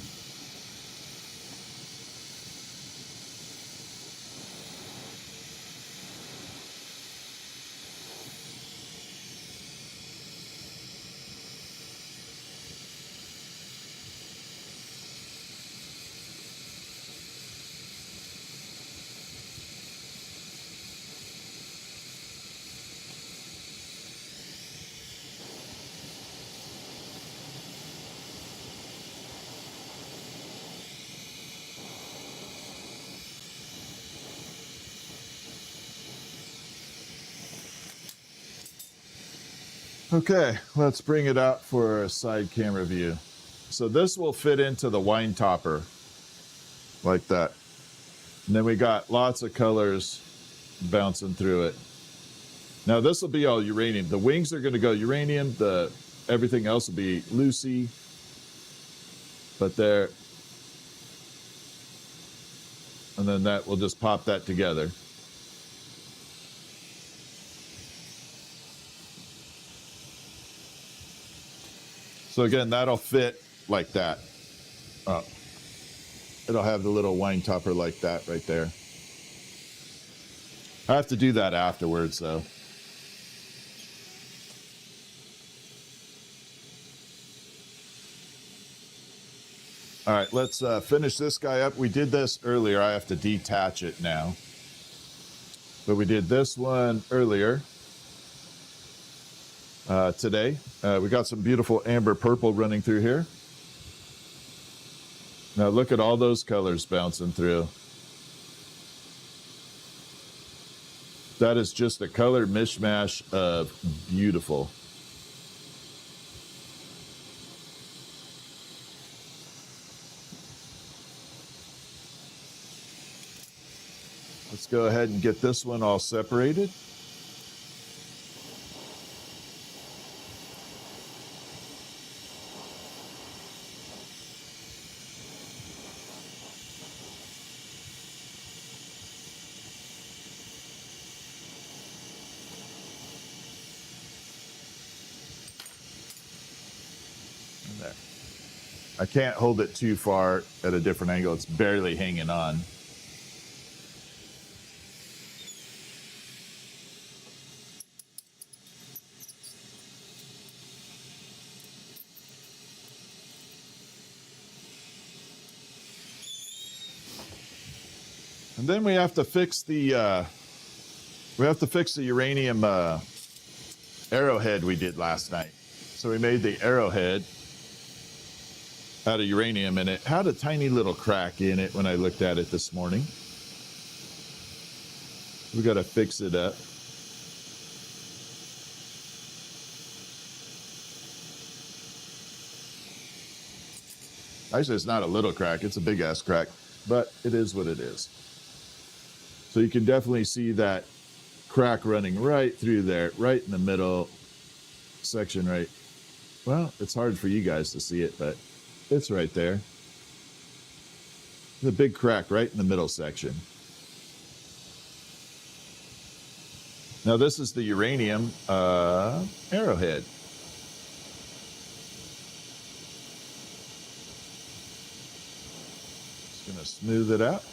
Okay, let's bring it out for a side camera view. So this will fit into the wine topper like that. And then we got lots of colors bouncing through it. Now this will be all uranium. The wings are going to go uranium. Everything else will be Lucy. But there, and then that we'll just pop that together. So again, that'll fit like that. It'll have the little wine topper like that right there. I have to do that afterwards though. All right, let's finish this guy up. We did this earlier. I have to detach it now. But we did this one earlier today. We got some beautiful amber purple running through here. Now look at all those colors bouncing through. That is just a color mishmash of beautiful. Let's go ahead and get this one all separated. I can't hold it too far at a different angle. It's barely hanging on. And then we have to fix the uranium arrowhead we did last night. So we made the arrowhead out of uranium, and it had a tiny little crack in it when I looked at it this morning. We got to fix it up. Actually, it's not a little crack. It's a big ass crack, but it is what it is. So you can definitely see that crack running right through there, right in the middle section, right? Well, it's hard for you guys to see it, but it's right there. The big crack right in the middle section. Now this is the uranium arrowhead. Just gonna smooth it out.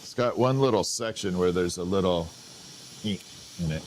It's got one little section where there's a little ink in it.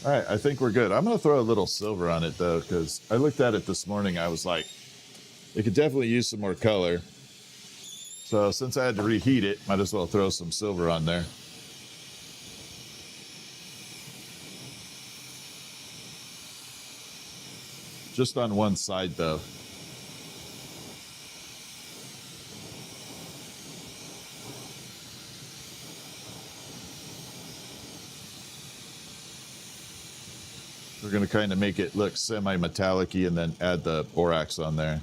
All right, I think we're good. I'm going to throw a little silver on it, though, because I looked at it this morning. I was like, it could definitely use some more color. So since I had to reheat it, might as well throw some silver on there. Just on one side, though. We're going to kind of make it look semi-metallic-y and then add the borax on there.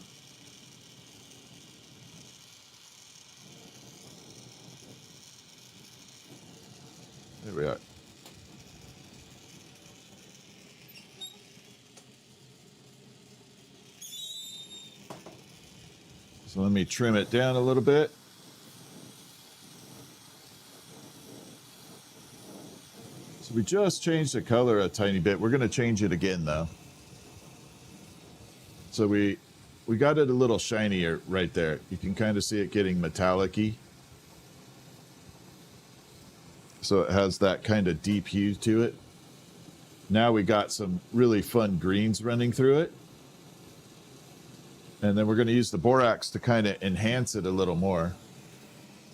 There we are. So let me trim it down a little bit. So we just changed the color a tiny bit. We're going to change it again, though. So we got it a little shinier right there. You can kind of see it getting metallic-y. So it has that kind of deep hue to it. Now we got some really fun greens running through it. And then we're going to use the borax to kind of enhance it a little more.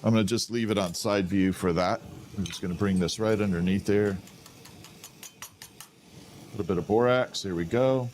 I'm going to just leave it on side view for that. I'm just going to bring this right underneath there. A little bit of borax. There we go.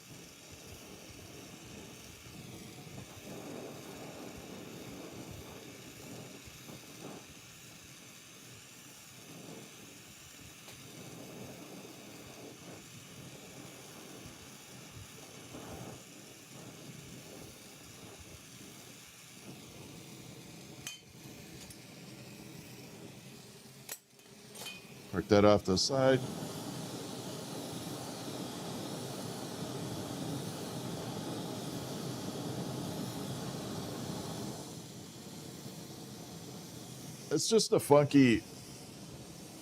Park that off to the side. It's just a funky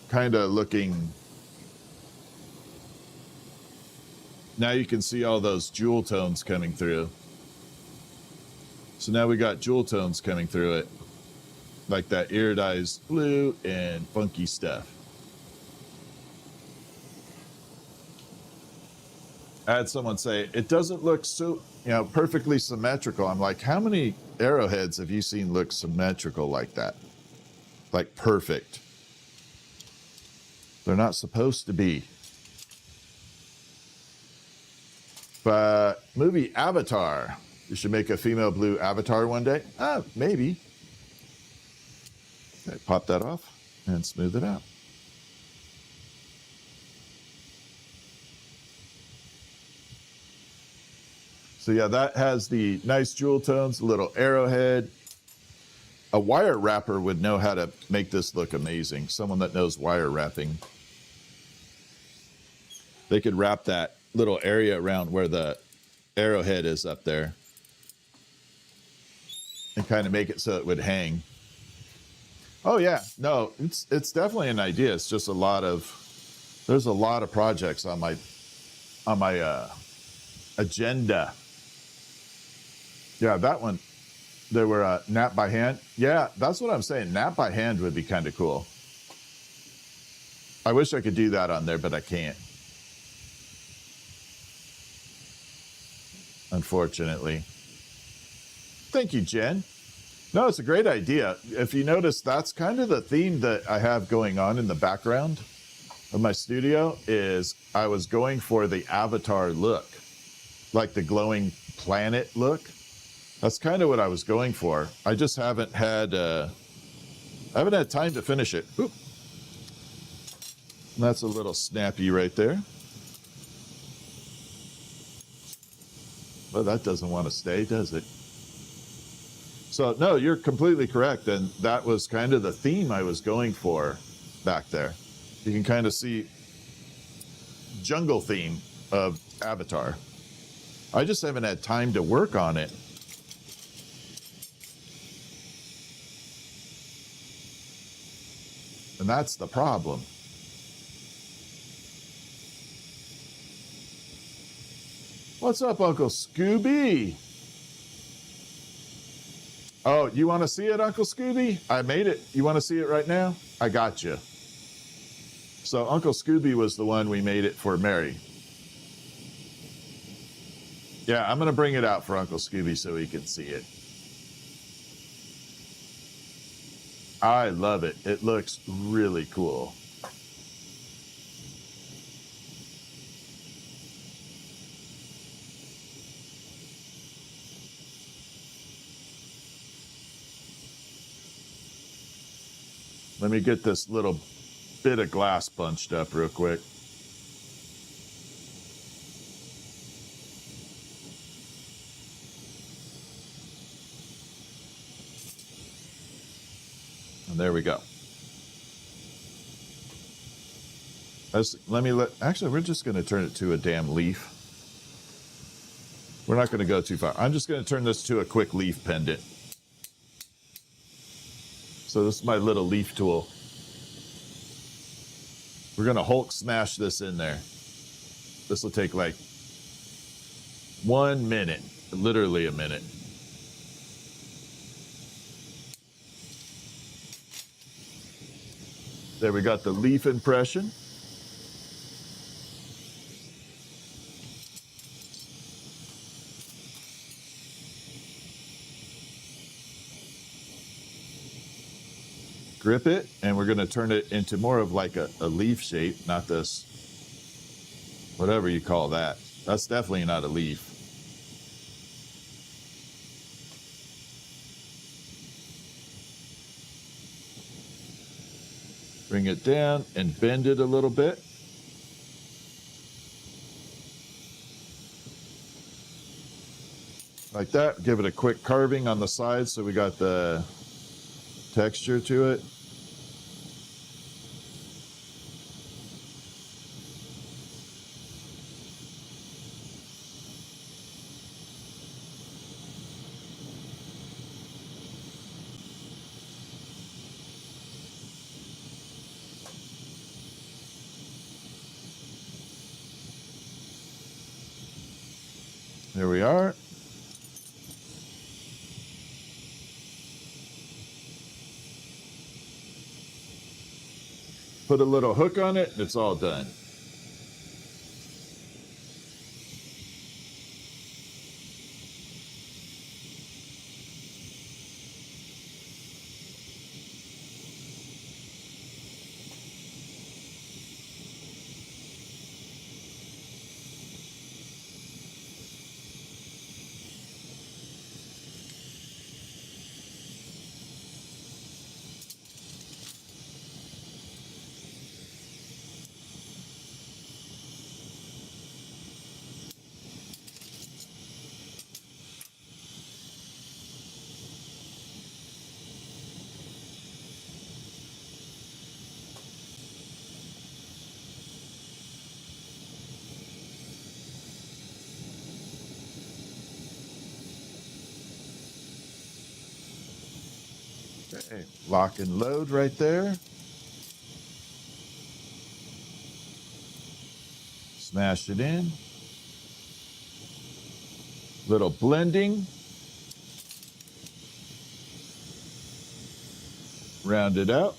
kind of looking. Now you can see all those jewel tones coming through. So now we got jewel tones coming through it, like that iridized blue and funky stuff. I had someone say, it doesn't look so, perfectly symmetrical. I'm like, how many arrowheads have you seen look symmetrical like that? Like perfect. They're not supposed to be. But movie Avatar. You should make a female blue avatar one day. Maybe. Okay, pop that off and smooth it out. So yeah, that has the nice jewel tones, a little arrowhead. A wire wrapper would know how to make this look amazing. Someone that knows wire wrapping. They could wrap that little area around where the arrowhead is up there and kind of make it so it would hang. Oh yeah, no, it's definitely an idea. It's just there's a lot of projects on my agenda. Yeah, that one. There were nap by hand. Yeah, that's what I'm saying. Nap by hand would be kind of cool. I wish I could do that on there, but I can't. Unfortunately. Thank you, Jen. No, it's a great idea. If you notice, that's kind of the theme that I have going on in the background of my studio is I was going for the avatar look, like the glowing planet look. That's kind of what I was going for. I just haven't had time to finish it. Oop. That's a little snappy right there. Well, that doesn't want to stay, does it? So, no, you're completely correct. And that was kind of the theme I was going for back there. You can kind of see jungle theme of Avatar. I just haven't had time to work on it. And that's the problem. What's up, Uncle Scooby? Oh, you want to see it, Uncle Scooby? I made it. You want to see it right now? I got you. So Uncle Scooby was the one we made it for Mary. Yeah, I'm going to bring it out for Uncle Scooby so he can see it. I love it. It looks really cool. Let me get this little bit of glass bunched up real quick. And there we go. Actually, we're just going to turn it to a damn leaf. We're not going to go too far. I'm just going to turn this to a quick leaf pendant. So this is my little leaf tool. We're going to Hulk smash this in there. This will take like 1 minute, literally a minute. There we got the leaf impression. Grip it, and we're going to turn it into more of like a leaf shape, not this, whatever you call that. That's definitely not a leaf. Bring it down and bend it a little bit. Like that. Give it a quick carving on the side so we got the texture to it. There we are. Put a little hook on it, and it's all done. Okay, lock and load right there. Smash it in. Little blending. Round it out.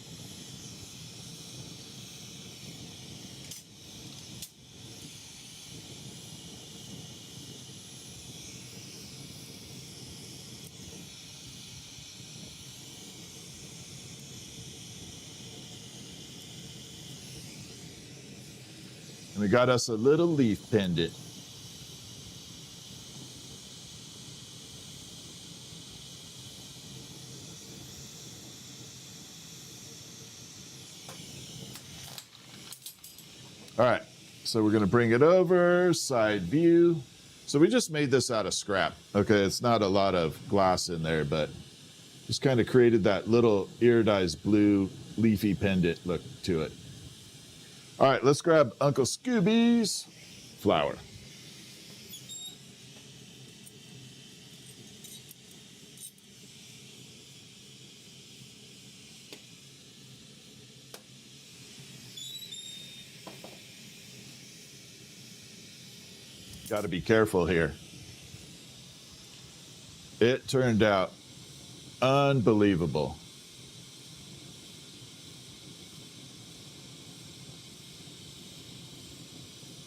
And we got us a little leaf pendant. All right, so we're gonna bring it over, side view. So we just made this out of scrap. Okay, it's not a lot of glass in there, but just kind of created that little iridized blue leafy pendant look to it. All right, let's grab Uncle Scooby's flower. Got to be careful here. It turned out unbelievable.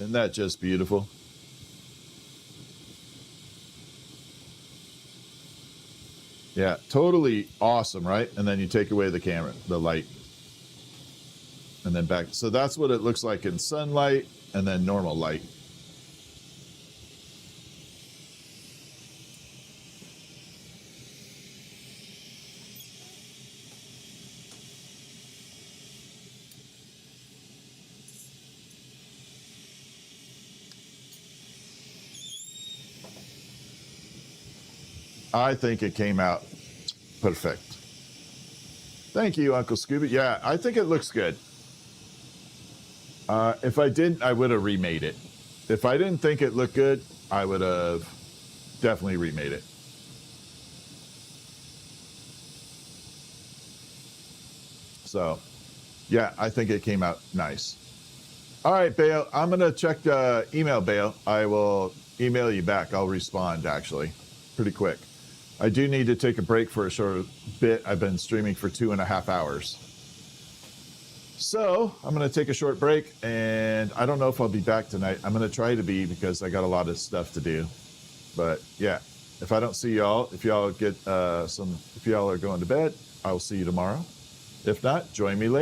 Isn't that just beautiful? Yeah, totally awesome, right? And then you take away the camera, the light, and then back. So that's what it looks like in sunlight and then normal light. I think it came out perfect. Thank you, Uncle Scooby. Yeah, I think it looks good. If I didn't, I would have remade it. If I didn't think it looked good, I would have definitely remade it. So, yeah, I think it came out nice. All right, Bale, I'm going to check the email, Bale. I will email you back. I'll respond, actually, pretty quick. I do need to take a break for a short bit. I've been streaming for 2.5 hours. So I'm going to take a short break, and I don't know if I'll be back tonight. I'm going to try to be because I got a lot of stuff to do. But yeah, if I don't see y'all, if y'all get if y'all are going to bed, I will see you tomorrow. If not, join me later.